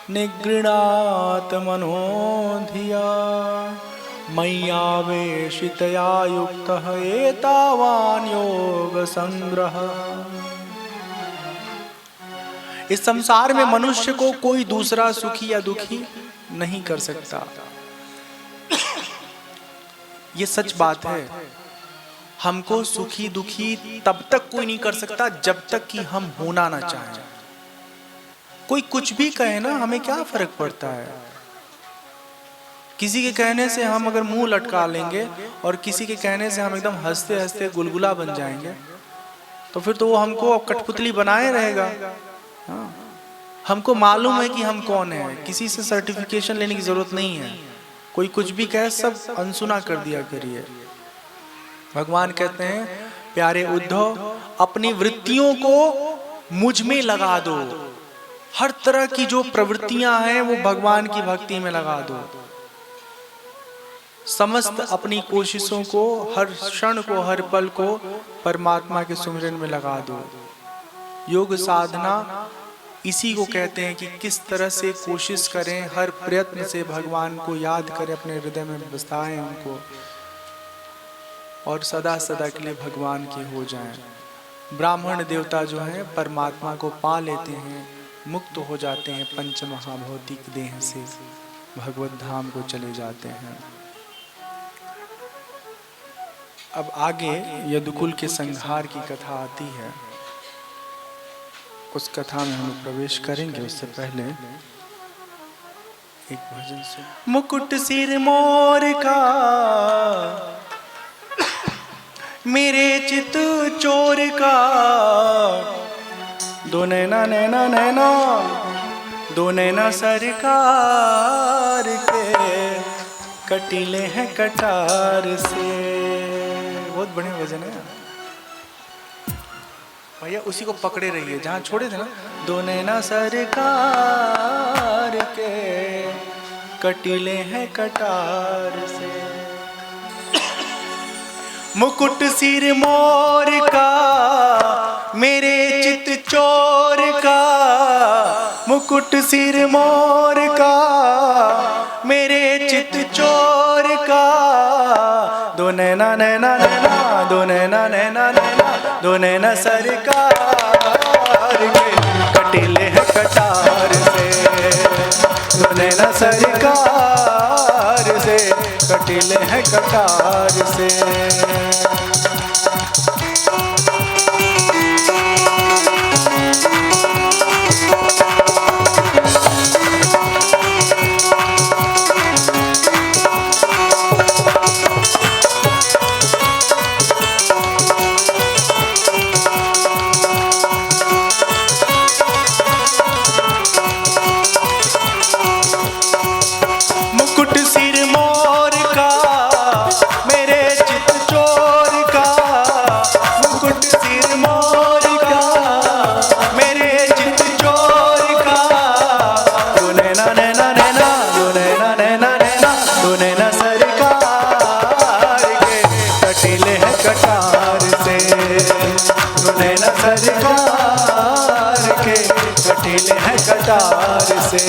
निगृणात् मनो धिया, मय्यावेशितया युक्तः एतावान् योग संग्रह। इस संसार में मनुष्य को कोई दूसरा सुखी या दुखी नहीं कर सकता, ये सच बात है। हमको सुखी दुखी तब तक कोई नहीं कर सकता जब तक कि हम होना ना चाहें। कोई कुछ भी कहे ना, हमें क्या फर्क पड़ता है। किसी के कहने से हम अगर मुंह लटका लेंगे और किसी के कहने से हम एकदम हंसते हंसते गुलगुला बन जाएंगे, तो फिर तो वो हमको कठपुतली बनाए रहेगा। हाँ, हमको मालूम है कि हम कौन है, किसी से सर्टिफिकेशन लेने की जरूरत नहीं है। कोई कुछ भी कहे सब अनसुना कर दिया करिए। भगवान कहते हैं, प्यारे उद्धव, अपनी वृत्तियों को मुझ में लगा दो। हर तरह की जो प्रवृत्तियां हैं वो भगवान की भक्ति में लगा दो। समस्त अपनी कोशिशों को, हर क्षण को, हर पल को परमात्मा के सुमिरन में लगा दो। योग साधना इसी को कहते हैं कि किस तरह से कोशिश करें, हर प्रयत्न से भगवान को याद करें, अपने हृदय में बसाएं उनको, और सदा सदा के लिए भगवान के हो जाएं। ब्राह्मण देवता जो हैं परमात्मा को पा लेते हैं, मुक्त हो जाते हैं, पंच महाभौतिक देह से भगवत धाम को चले जाते हैं। अब आगे यदुकुल के संहार की कथा आती है, उस कथा में हम प्रवेश करेंगे। उससे पहले एक भजन से, मुकुट सिर मोर का मेरे चित चोर का, दो नैना नैना नैना, दो नैना सरकार के, कटीले हैं कटार से। बहुत बढ़िया भजन है भैया, उसी को पकड़े रहिए जहां छोड़े थे ना। दो नैना सरकार के, कटीले हैं कटार से, मुकुट सिर मोर का मेरे चित चोर का, मुकुट सिर मोर का मेरे चित चोर का, दो नैना नैना नैना, दो नैना नैना नैना, दो नैना सरकार के, कटीले हैं कटार से, दो नैना सरकार से, कटीले हैं कटार से। कटार से।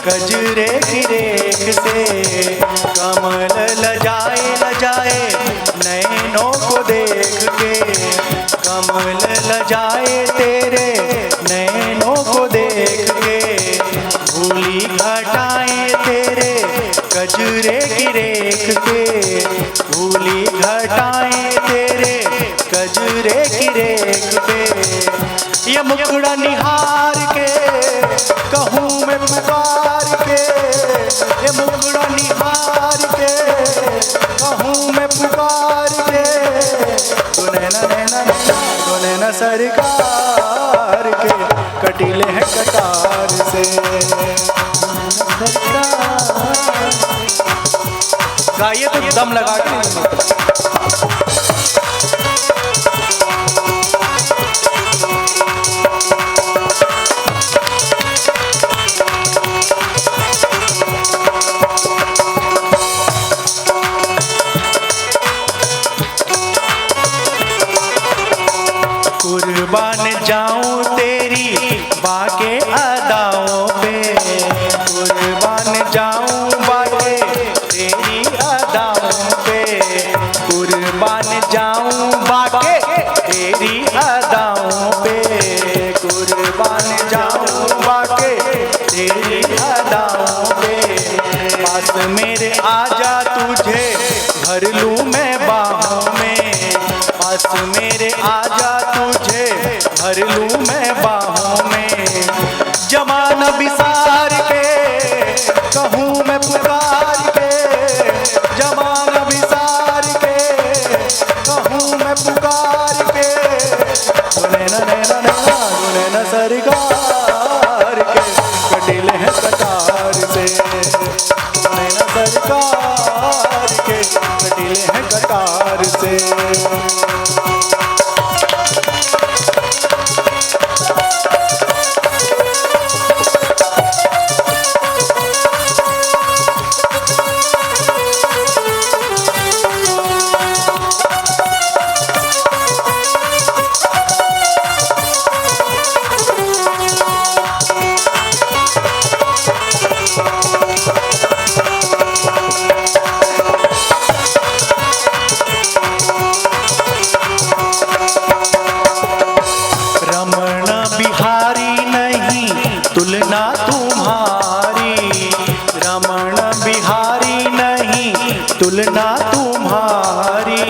कजरे की रेख से। कमल लजाए लजाए नैनों को देख के, कमल लजाए तेरे नैनों को देख के। भूली घटाएं तेरे कजरे की रेख के, भूली घटाएं तेरे कजरे की रेख पे। ये मुखड़ा निहार के कहूँ मैं पुकार के, ये मुखड़ा निहार के कहूँ मैं पुकार के। तो नैना नैना तो नैना सरकार के कटीले हैं कटार से। गाइए तो दम लगा के। कुर्बान जाऊं तेरी बाके अदाओं पे, कुर्बान जाऊं बाके तेरी अदाओं पे। कुर्बान जाऊं बाके तेरी अदाओं पे, कुर्बान जाऊं बाके तेरी अदाओं पे। पास मेरे आजा तुझे भर लूं मैं बाहों में, पास मेरे आजा तुझे भर लूं मैं बाहों में। जमाना बिसार के कहूँ मैं पुकार के, जमाना बिसार के कहूँ मैं पुकार के। नैना नैना नैना नैना सरकार के कटीले हैं कटार से। नैना सरकार के कटीले हैं कटार से। तुलना तुम्हारी, रमण बिहारी नहीं तुलना तुम्हारी।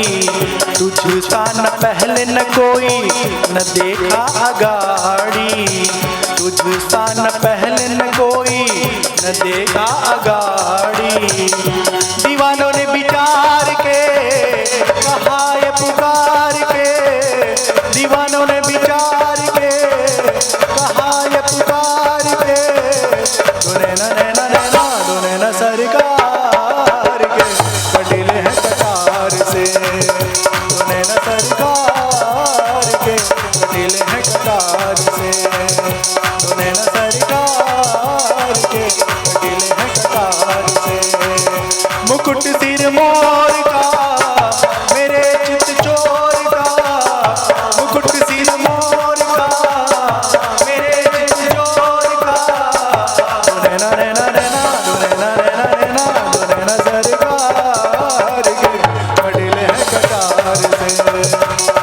तुझसा न पहले न कोई न देखा अगाड़ी, तुझसा न पहले न कोई न देखा अगाड़ी। दीवानों ने विचार के कहा ये पुकार के, दीवानों ने विचार के कहा ये पुकार के। तो नैना नैना नैना तो नैना सरकार के कटीले हैं कटार से। तो नैना सरकार के कटीले हैं कटार से। तो नैना सरकार के कटीले हैं कटार से। मुकुट सिर मोर का मेरे चित चोर का, मुकुट सिर मोर का मेरे चित चोर का। तो नैना नैना नैना तो नैना नैना नैना तो नैना सरकार के कटीले हैं कटार से।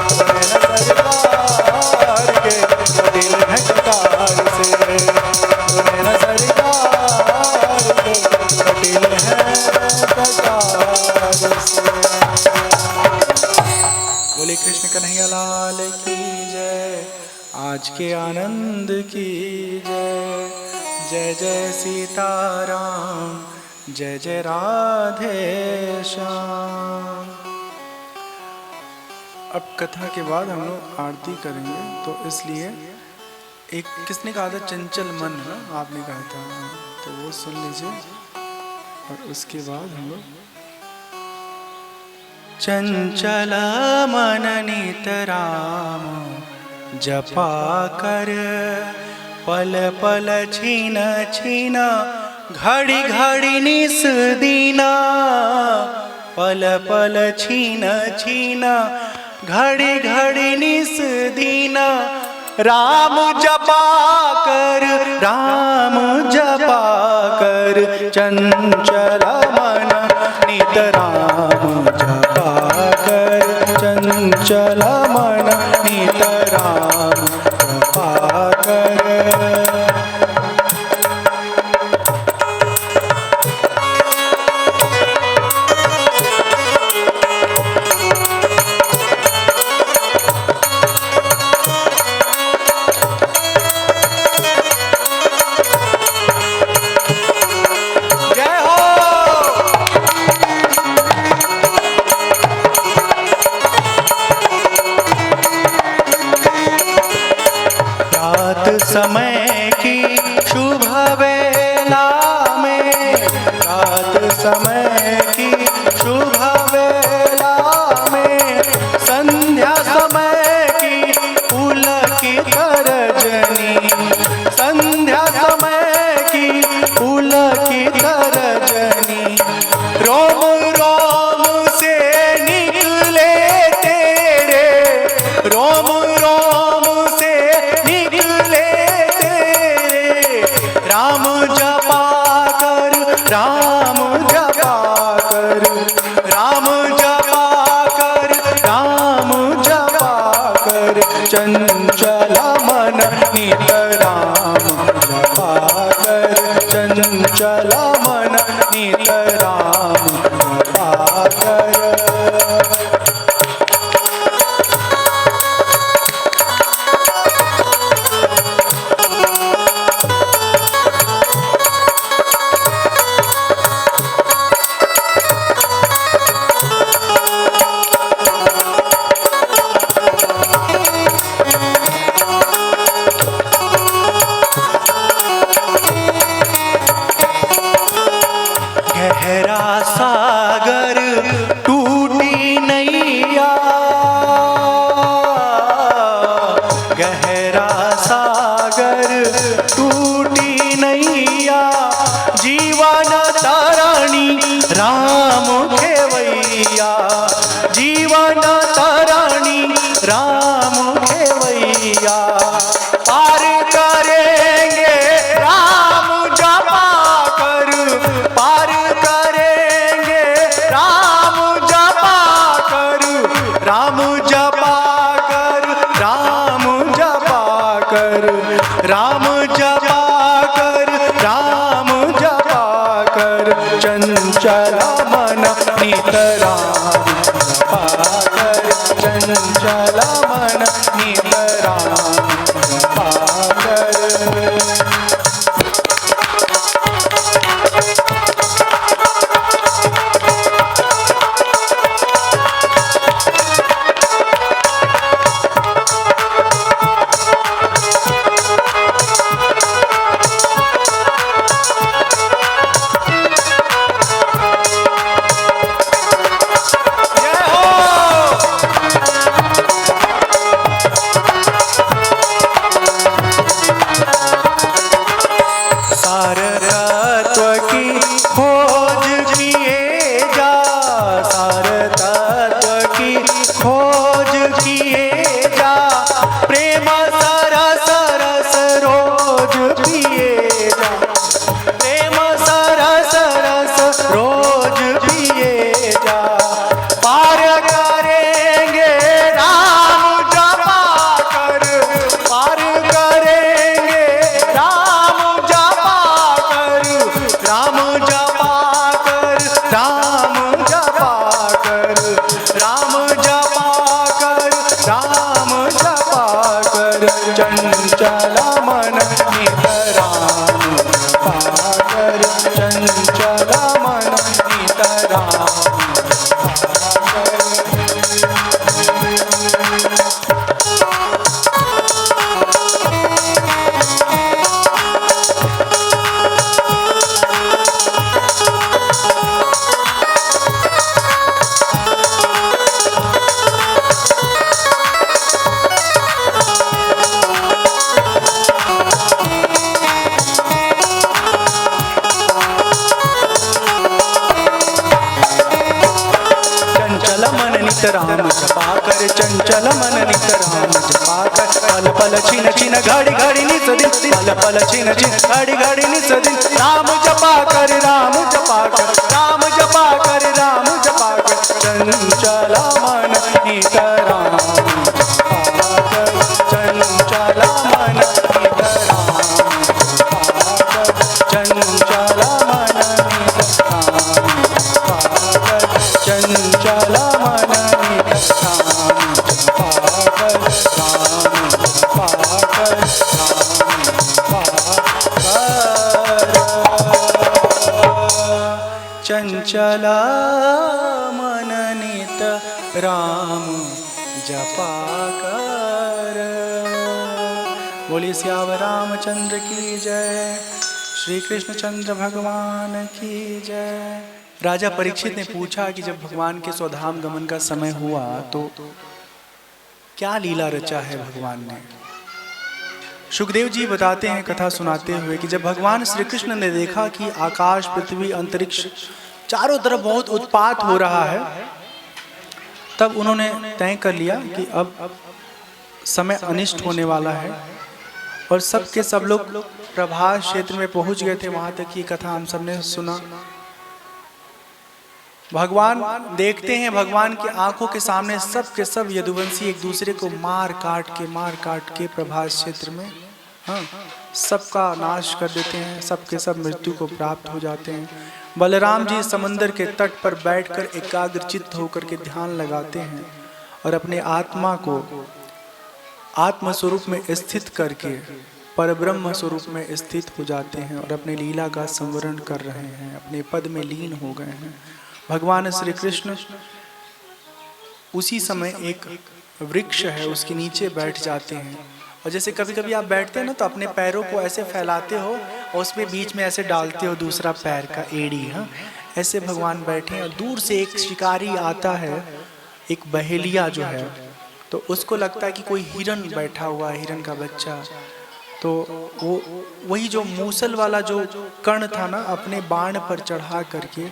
तो नैना सरकार के कटीले हैं कटार से। तो नैना सरकार के कटीले हैं कटार से। बोले कृष्ण कन्हैया लाल की जय, आज के आनंद की जय। जय जय सीताराम, जय जय राधे श्याम। अब कथा के बाद हम लोग आरती करेंगे, तो इसलिए एक किसने कहा था चंचल मन है ना, आपने कहा था, तो वो सुन लीजिए और उसके बाद हम लोग। चंचल मन नित राम जपा कर, पल पल छीन छीन घड़ी घड़ी निस दीना। पल पल छीन छीन घड़ी घड़ी निस दीना। राम जपा कर, राम जपा कर, कर चंचल मन नित राम जपा कर चंचल मन नित राम जपा कर। समय की शुभ वेला में, रात समय की शुभ वेला में, संध्या समय की पुलकित रजनी, संध्या समय की पुलकित रजनी, रोम रोम से निकले तेरे, रोम रोम से निकले राम जपा कर, राम जपा कर, राम जपा कर, राम जपा कर चंचल मन नित राम जपा कर चंचल मन नित राम जपा कर। गहरा सागर टूटी नैया, गहरा सागर टूटी नैया, जीवन तारणी राम खेवैया, जीवन तारणी राम खेवैया, पार करेंगे राम जपा कर, पार करेंगे राम जपा कर, राम जपा कर, राम जपा कर, राम जपा कर, राम जपा कर चंचल मन नित राम जपा कर चंचल मन नित राम जपा कर। चंचल मन नित राम जपा कर चंचल मन नित राम जपा राम जपा कर चंचल मन नित राम जपा कर पल पल छिन छिन छिन घड़ी घड़ी निस दिन, पल पल छिन छिन घड़ी घड़ी निस दिन। राम जपा कर राम जपा कर राम जपा कर राम जपा कर, चंचला मन नित राम जपा कर, चंचला मन नित राम जपा कर, चंचला मन नित राम जपा कर, चंचला मन नित राम जपा कर, राम जपा कर, राम जपा कर, चंचला मन नित राम जपा कर। बोलिए सियावर रामचंद्र की जय, श्री कृष्ण चंद्र भगवान की जय। राजा परीक्षित ने पूछा कि जब भगवान के स्वधाम गमन का समय हुआ तो क्या लीला रचा है भगवान ने। सुखदेव जी बताते हैं कथा सुनाते हुए कि जब भगवान श्री कृष्ण ने देखा कि आकाश पृथ्वी अंतरिक्ष चारों तरफ बहुत उत्पात हो रहा है, तब उन्होंने तय कर लिया कि अब समय अनिष्ट होने वाला है। और सब के सब लोग प्रभास क्षेत्र में पहुंच गए थे। वहां तक की कथा हम सबने सुना। भगवान देखते हैं, भगवान की आंखों के सामने सब के सब यदुवंशी एक दूसरे को मार काट के प्रभास क्षेत्र में सबका नाश कर देते हैं। सब के सब मृत्यु को प्राप्त हो जाते हैं। बलराम जी समंदर के तट पर बैठकर एकाग्रचित्त होकर के ध्यान लगाते हैं और अपने आत्मा को आत्म स्वरूप में स्थित करके परब्रह्म स्वरूप में स्थित हो जाते हैं और अपने लीला का संवरण कर रहे हैं, अपने पद में लीन हो गए हैं। भगवान श्री कृष्ण उसी समय एक वृक्ष है उसके नीचे बैठ जाते हैं। और जैसे कभी कभी आप बैठते हैं ना तो अपने पैरों को ऐसे फैलाते हो और उसमें बीच में ऐसे डालते हो दूसरा पैर का एड़ी। ऐसे भगवान बैठे और दूर से एक शिकारी आता है, एक बहेलिया जो है, तो उसको लगता है कि कोई हिरन बैठा हुआ है, हिरन का बच्चा। तो वो वही जो मूसल वाला जो कर्ण था ना, अपने बाण पर चढ़ा करके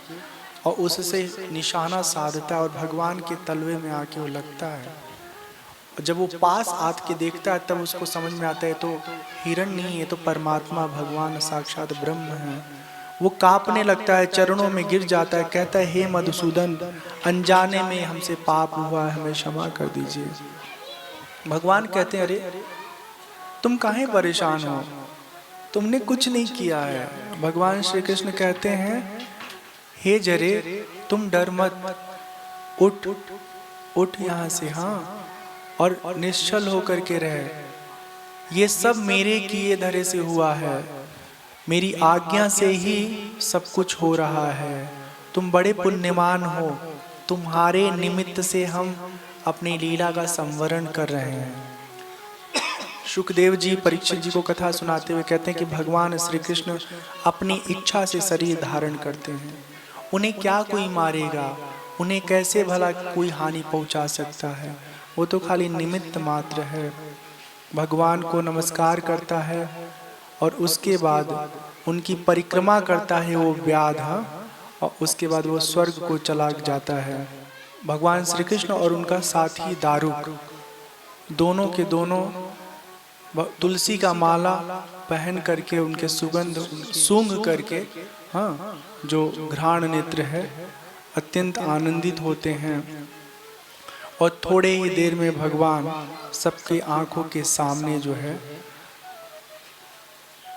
और उससे निशाना साधता है और भगवान के तलवे में आके वो लगता है। जब वो पास आके देखता है तब उसको समझ में आता है तो हिरण नहीं है, तो परमात्मा भगवान साक्षात ब्रह्म है। वो कांपने लगता है, चरणों में गिर जाता है, कहता है हे मधुसूदन, अनजाने में हमसे पाप हुआ है, हमें क्षमा कर दीजिए। भगवान कहते हैं अरे तुम काहे परेशान हो, तुमने कुछ नहीं किया है। भगवान श्री कृष्ण कहते हैं हे जरे तुम डर मत, उठ उठ यहाँ से, हाँ, और निश्चल होकर के रहे। ये सब मेरे किए धरे से हुआ है, मेरी आज्ञा से ही सब कुछ हो रहा है। तुम बड़े पुण्यवान हो, तुम्हारे निमित्त से हम अपनी लीला का संवरण कर रहे हैं। सुखदेव जी परीक्षित जी को कथा सुनाते हुए कहते हैं कि भगवान श्री कृष्ण अपनी इच्छा से शरीर धारण करते हैं। उन्हें क्या कोई मारेगा, उन्हें कैसे भला कोई हानि पहुंचा सकता है, वो तो खाली निमित्त मात्र है। भगवान को नमस्कार करता है और उसके बाद उनकी परिक्रमा करता है वो व्याध, और उसके बाद वो स्वर्ग को चला जाता है। भगवान श्री कृष्ण और उनका साथी दारुक दोनों के दोनों तुलसी का माला पहन करके उनके सुगंध सूंघ करके, हाँ, जो घ्राण नेत्र है, अत्यंत आनंदित होते हैं। और थोड़े ही देर में भगवान सबके आंखों के सामने जो है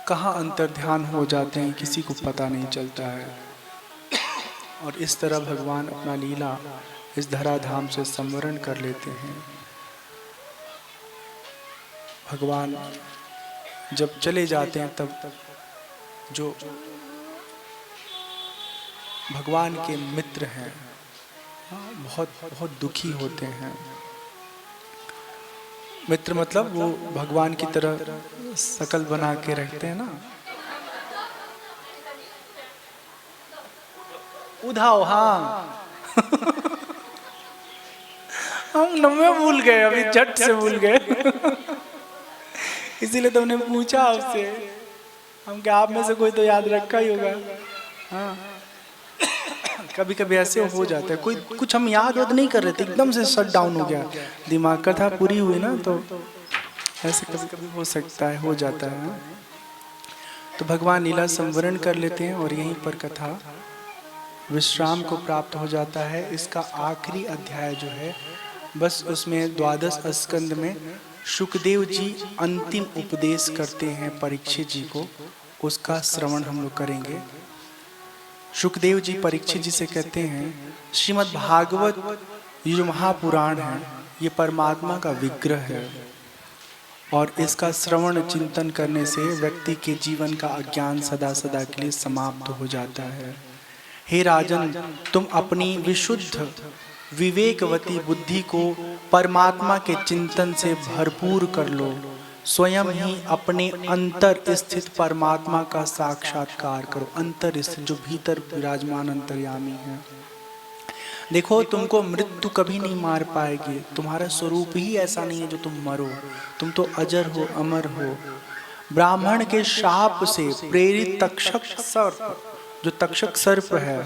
कहाँ अंतर्ध्यान हो जाते हैं, किसी को पता नहीं चलता है। और इस तरह भगवान अपना लीला इस धराधाम से संवरण कर लेते हैं। भगवान जब चले जाते हैं तब जो भगवान के मित्र हैं बहुत बहुत दुखी होते हैं। मित्र मतलब वो भगवान की तरह शकल बना के रखते हैं ना। उधाओ, हाँ हम नम्मे भूल गए, अभी झट से भूल गए इसीलिए तुमने पूछा उससे, हम क्या आप में से कोई तो याद रखा ही होगा। हाँ कभी कभी ऐसे हो जाता है, कोई कुछ हम याद नहीं कर रहे थे, एकदम से शट डाउन हो गया दिमाग, कथा पूरी हुई ना तो ऐसे कभी कभी हो सकता है, हो जाता है। तो भगवान लीला संवरण कर लेते हैं और यहीं पर कथा विश्राम को प्राप्त हो जाता है। इसका आखिरी अध्याय जो है, बस उसमें द्वादश स्कंद में शुकदेव जी अंतिम उपदेश करते हैं परीक्षित जी को, उसका श्रवण हम लोग करेंगे। शुकदेव जी परीक्षित जी से कहते हैं, श्रीमद् भागवत ये जो महापुराण है, ये परमात्मा का विग्रह है और इसका श्रवण चिंतन करने से व्यक्ति के जीवन का अज्ञान सदा सदा के लिए समाप्त हो जाता है। हे राजन, तुम अपनी विशुद्ध विवेकवती बुद्धि को परमात्मा के चिंतन से भरपूर कर लो। स्वयं ही अपने अंतर स्थित परमात्मा का साक्षात्कार करो। अंतर स्थित, जो भीतर विराजमान अंतर्यामी है। देखो, तुमको मृत्यु कभी नहीं मार पाएगी। तुम्हारा स्वरूप ही ऐसा नहीं है जो तुम मरो। तुम तो अजर हो, अमर हो। ब्राह्मण के शाप से प्रेरित तक्षक सर्प, जो तक्षक सर्प है,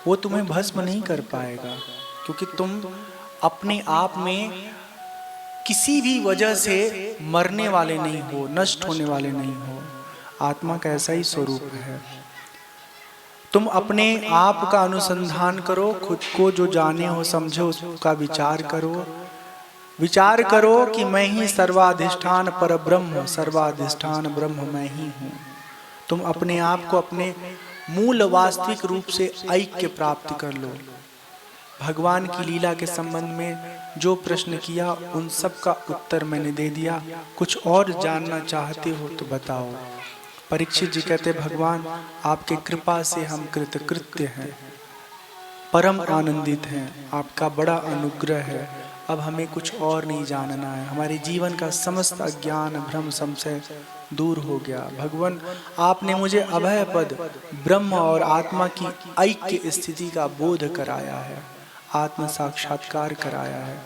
वो तुम्हें भस्म नहीं कर पाएगा, क्योंकि तुम अपने आप में किसी भी वजह से मरने वाले नहीं हो, नष्ट होने वाले नहीं हो। आत्मा का ऐसा ही स्वरूप है। तुम अपने आप का अनुसंधान करो, खुद को जो जाने हो समझो उसका विचार करो। विचार करो कि मैं ही सर्वाधिष्ठान पर ब्रह्म, सर्वाधिष्ठान ब्रह्म मैं ही हूँ। तुम अपने आप को अपने मूल वास्तविक रूप से ऐक्य प्राप्त कर लो। भगवान की लीला के संबंध में जो प्रश्न किया उन सब का उत्तर मैंने दे दिया। कुछ और जानना चाहते हो तो बताओ। परीक्षित जी कहते, भगवान आपके कृपा से हम कृतकृत्य हैं, परम आनंदित हैं, आपका बड़ा अनुग्रह है। अब हमें कुछ और नहीं जानना है। हमारे जीवन का समस्त अज्ञान भ्रम संशय दूर हो गया। भगवान आपने मुझे अभय पद ब्रह्म और आत्मा की ऐक्य स्थिति का बोध कराया है, आत्म साक्षात्कार कराया है।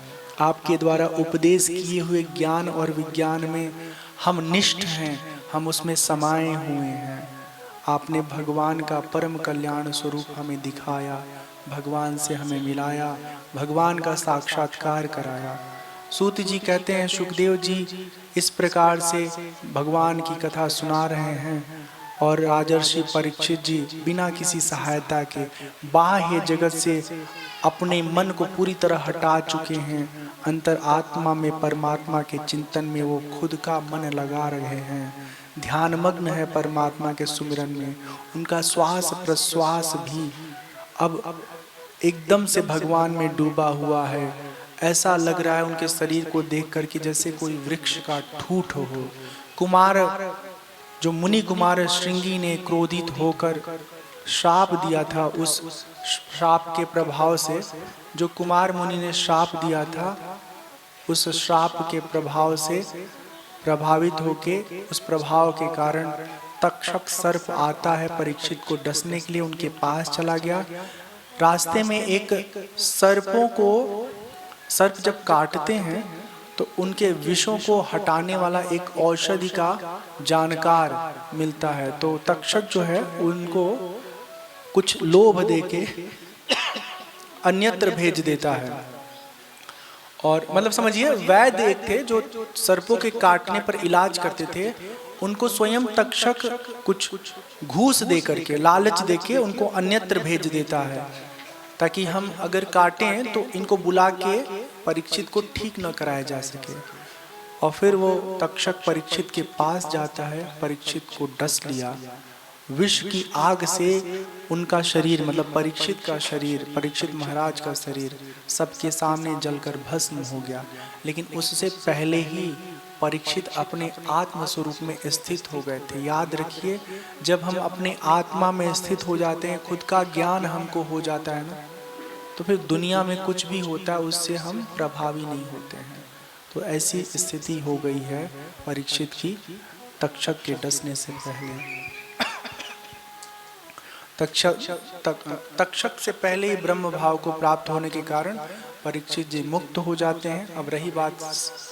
आपके द्वारा उपदेश किए हुए ज्ञान और विज्ञान में हम निष्ठ हैं, हम उसमें समाये हुए हैं। आपने भगवान का परम कल्याण स्वरूप हमें दिखाया, भगवान से हमें मिलाया, भगवान का साक्षात्कार कराया। सूत जी कहते हैं, शुकदेव जी इस प्रकार से भगवान की कथा सुना रहे हैं और राजर्षि परीक्षित जी बिना किसी सहायता के बाह्य जगत से अपने मन को पूरी तरह हटा चुके हैं। अंतर आत्मा में परमात्मा के चिंतन में वो खुद का मन लगा रहे हैं, ध्यानमग्न है परमात्मा के सुमिरन में। उनका श्वास प्रश्वास भी अब एकदम से भगवान में डूबा हुआ है। ऐसा लग रहा है उनके शरीर को देख कर कि जैसे कोई वृक्ष का ठूठ हो। कुमार जो मुनि कुमार श्रृंगी ने क्रोधित होकर श्राप दिया था, उस श्राप के प्रभाव से, जो कुमार मुनि ने श्राप दिया था, उस श्राप के प्रभाव से प्रभावित होके, उस प्रभाव के कारण तक्षक सर्प आता है परीक्षित को डसने के लिए। उनके पास चला गया। रास्ते में एक सर्प जब काटते हैं तो उनके विषों को हटाने वाला एक औषधि का जानकार मिलता है। तो तक्षक जो है उनको कुछ लोभ देके अन्यत्र भेज देता है। और मतलब समझिए, वैद्य एक थे जो सर्पों के काटने पर इलाज करते थे। उनको स्वयं तक्षक कुछ घूस दे करके, लालच देके उनको अन्यत्र भेज देता है, ताकि हम अगर काटें तो इनको बुला के परीक्षित को ठीक न कराया जा सके। और फिर वो तक्षक परीक्षित के पास जाता है, परीक्षित को डस लिया। विष की आग से उनका शरीर, मतलब परीक्षित का शरीर, परीक्षित महाराज का शरीर सबके सामने जलकर भस्म हो गया। लेकिन उससे पहले ही परीक्षित अपने आत्म स्वरूप में स्थित हो गए थे। याद रखिए, जब हम अपने आत्मा में स्थित हो जाते हैं, खुद का ज्ञान हमको हो जाता है ना, तो फिर दुनिया में कुछ भी होता है उससे हम प्रभावी नहीं होते हैं। तो ऐसी स्थिति हो गई है परीक्षित की तक्षक के डसने से पहले। तक्षक से ही ब्रह्म भाव को प्राप्त होने के कारण परीक्षित जी मुक्त हो जाते हैं। अब रही बात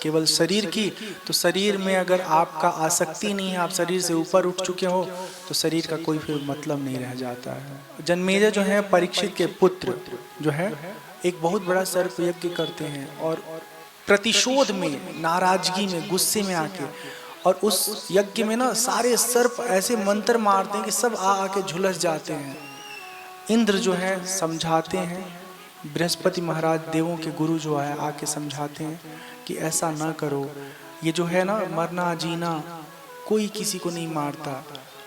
केवल शरीर की, तो शरीर में अगर आपका आसक्ति नहीं है, आप शरीर से ऊपर उठ चुके हो, तो शरीर का कोई फिर मतलब नहीं रह जाता है। जन्मेजय जो है परीक्षित के पुत्र जो है, एक बहुत बड़ा सर्प यज्ञ करते हैं और प्रतिशोध में, नाराजगी में, गुस्से में आके, और उस यज्ञ में ना सारे सर्प ऐसे मंत्र मारते हैं कि सब आके झुलस जाते हैं। इंद्र जो है समझाते हैं, बृहस्पति महाराज देवों के गुरु जो है आके समझाते हैं कि ऐसा ना करो, ये जो है ना मरना जीना कोई किसी को नहीं मारता,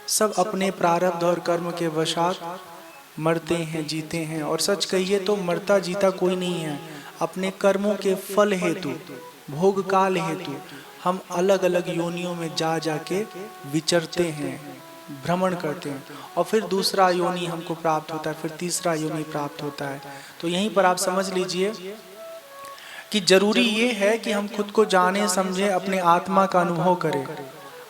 सब अपने प्रारब्ध और कर्म के वशात मरते हैं जीते हैं। और सच कहिए तो मरता जीता कोई नहीं है, अपने कर्मों के फल हेतु, भोग काल हेतु हम अलग अलग योनियों में जा जाके विचरते हैं, भ्रमण करते हैं, और फिर दूसरा योनि हमको प्राप्त होता है, फिर तीसरा योनि प्राप्त होता है। तो यहीं पर आप समझ लीजिए कि जरूरी ये है कि हम खुद को जाने समझे, अपने आत्मा का अनुभव करें,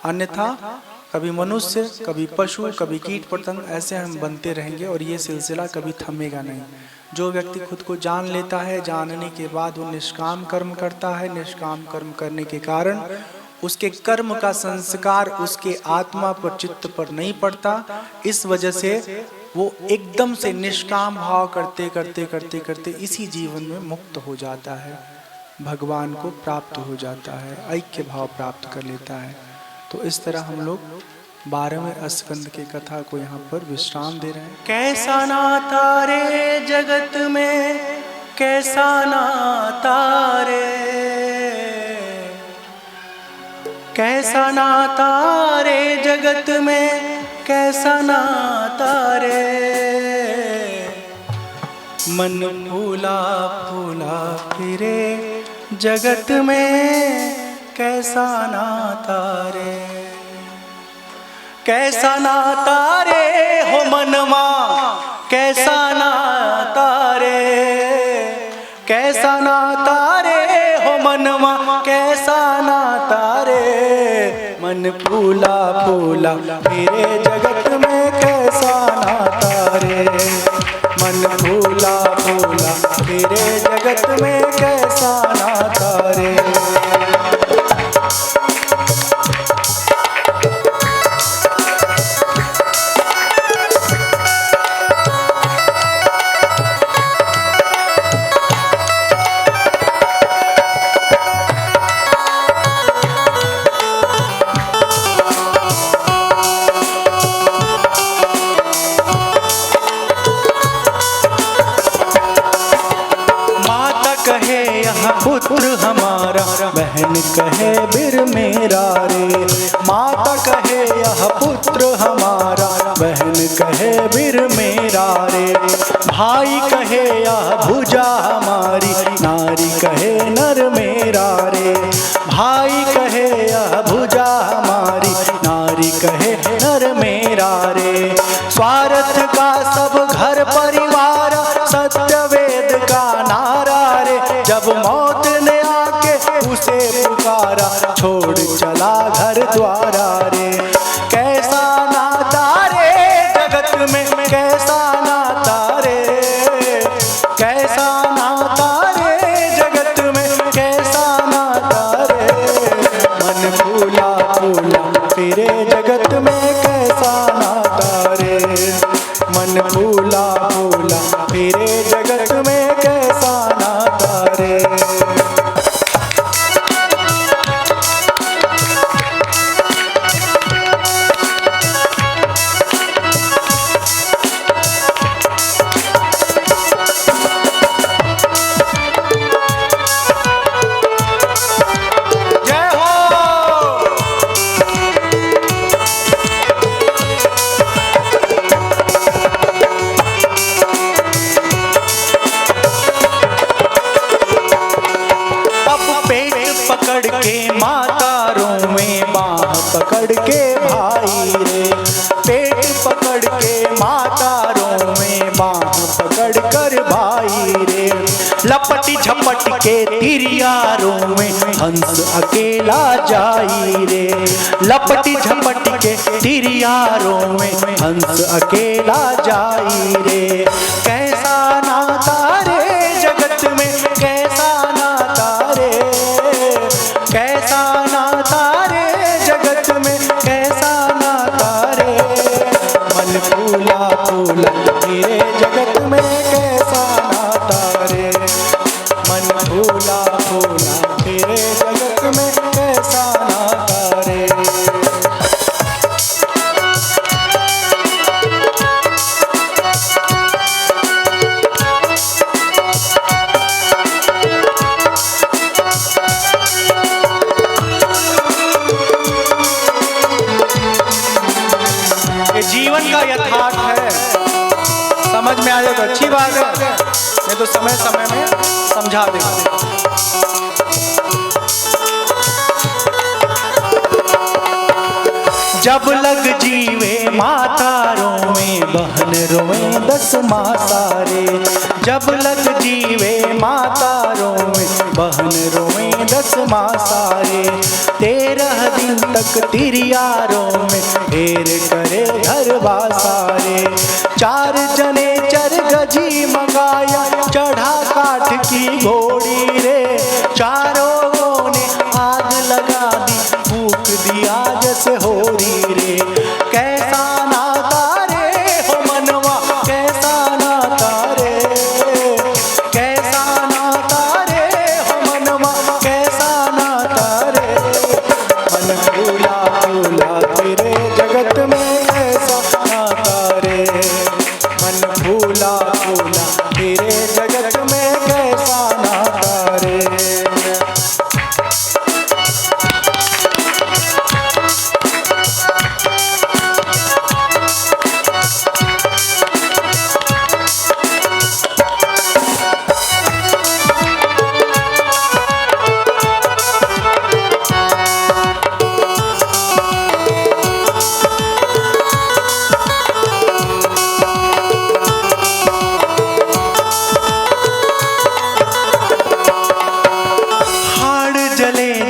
अन्यथा कभी मनुष्य, कभी पशु, कभी कीट पतंग, ऐसे हम बनते रहेंगे और ये सिलसिला कभी थमेगा नहीं। जो व्यक्ति खुद को जान लेता है, जानने के बाद वो निष्काम कर्म करता है, निष्काम कर्म करने के कारण उसके कर्म का संस्कार उसके आत्मा पर, चित्त पर नहीं पड़ता। इस वजह से वो एकदम से निष्काम भाव करते करते करते करते इसी जीवन में मुक्त हो जाता है, भगवान को प्राप्त हो जाता है, ऐक्य भाव प्राप्त कर लेता है। तो इस तरह हम लोग 12वें स्कंद की कथा को यहाँ पर विश्राम दे रहे हैं। कैसा नाता रे जगत में, कैसा नाता रे, कैसा नाता रे जगत में, कैसा नाता रे, मन फूला फूला फिरे जगत में, कैसा नाता रे, कैसा नाता रे हो मनमा, कैसा नाता रे, कैसा नाता रे हो मनमा, कैसा नाता रे, मन फूला फूला फिरे जगत में, कैसा नाता रे, मन फूला फूला फिरे जगत में, कैसा नाता रे। पुत्र हमारा, बहन कहे बिर मेरा रे, माता कहे यह पुत्र हमारा, बहन कहे बिर मेरा रे, भाई कहे यह भुजा हमारी, नारी कहे नर मेरा रे, भाई कहे यह भुजा हमारी, नारी कहे नर मेरा रे, स्वार्थ का सब घर परिवार, सत्य वेद का नारा रे, जब मौत ने आके उसे पुकारा, छोड़ चला घर द्वारा रे, कैसा नाता रे जगत में, कैसा नाता रे, कैसा नाता रे जगत में, कैसा नाता रे, मन फूला फूला फिरे जगत में, कैसा नाता रे, मन फूला फूला फिरे जगत में, कैसा नाता रे। पकड़ के मातारों में, बाह पकड़ के भाई रे, पेट पकड़ के मातारों में, बाह पकड़ कर भाई रे, लपटी झपट के तिरियारों में, हंस अकेला जाई रे, लपटी झपट के तिरियारों में, हंस अकेला जाई रे, कैसा नाता रे जगत में, कैसा नाता रे, कैसा नाता रे जगत में, कैसा नाता रे, मन फूला फूला फिरे जगत में, कैसा नाता रे, मन फूला फूला जीवन का यथार्थ है। समझ में आए तो अच्छी बात है, नहीं तो समय समय में समझा देगा। जब लग जीवे माता रोवे, बहन रोवे 10 माह सारे। जब लग जीवे माता रोवे, बहन रोवे 10 माह सारे। 13 दिन तक तिरिया रोवे, ढेर करे घर बासारे। 4 जने चर गजी मंगाया, चढ़ा काठ की घोड़ी रे। चारों ने आग लगा दी, फूक दिया जैसे होरी रे। कैसा नाता रे हो मनवा, कैसा नाता रे, कैसा नाता रे हो मनवा, कैसा नाता रे। मन फूला फूला तेरे जगत में कैसा नाता रे। मन फूला फूला तेरे जगत में कैसा नाता रे।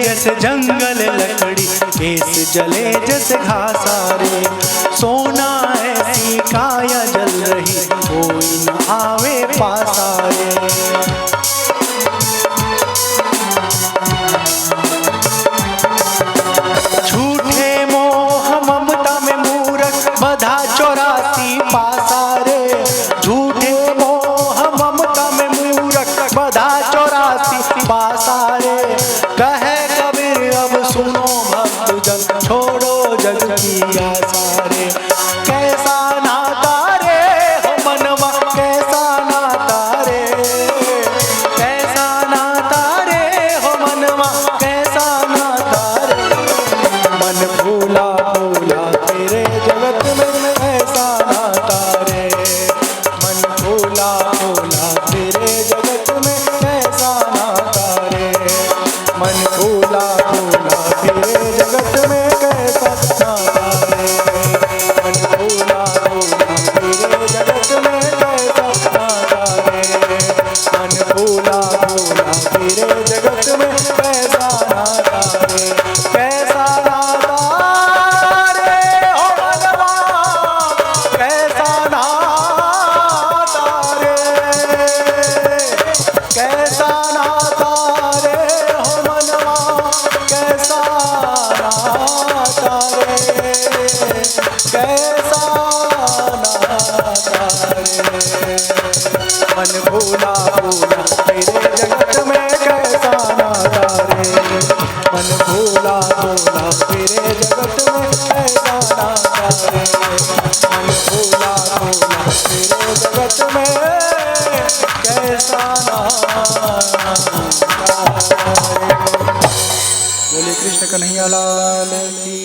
जैसे जंगल लकड़ी, केस जले जैसे घासारे। सोना ऐसी काया जल रही, कोई न आवे पासारे। झूठे मोह ममता में मूरख, बधा 84 पासारे। झूठे मोह ममता में मूरख, बधा 84 पासारे। कहे कबीर अब सुनो भक्त जन, छोड़ो जग की आशा रे। कैसा नाता रे हो मनवा, कैसा नाता रे, कैसा नाता रे हो मनवा, कैसा नाता रे। मन फूला फूला तेरे जगत में कैसा नाता रे। मन फूला फूला तेरे जगत में कैसा नाता रे। मन फूला फूला तेरे जगत में कैसा नाता रे। मन फूला फूला तेरे जगत में कैसा नाता रे। मन फूला फूला तेरे जगत में कैसा नाता रे। कैसा नाता रे हो मनवा, कैसा नाता रे, कैसा नाता रे हो मनवा, कैसा नाता रे, कैसा नाता रे। मन भूला भूला तेरे जगत में कैसा नाता रे। मन भूला भूला तेरे जगत में कैसा नाता रे। मन भूला भूला तेरे जगत में कैसा नाता रे। बोले कृष्ण कन्हैया लाल की।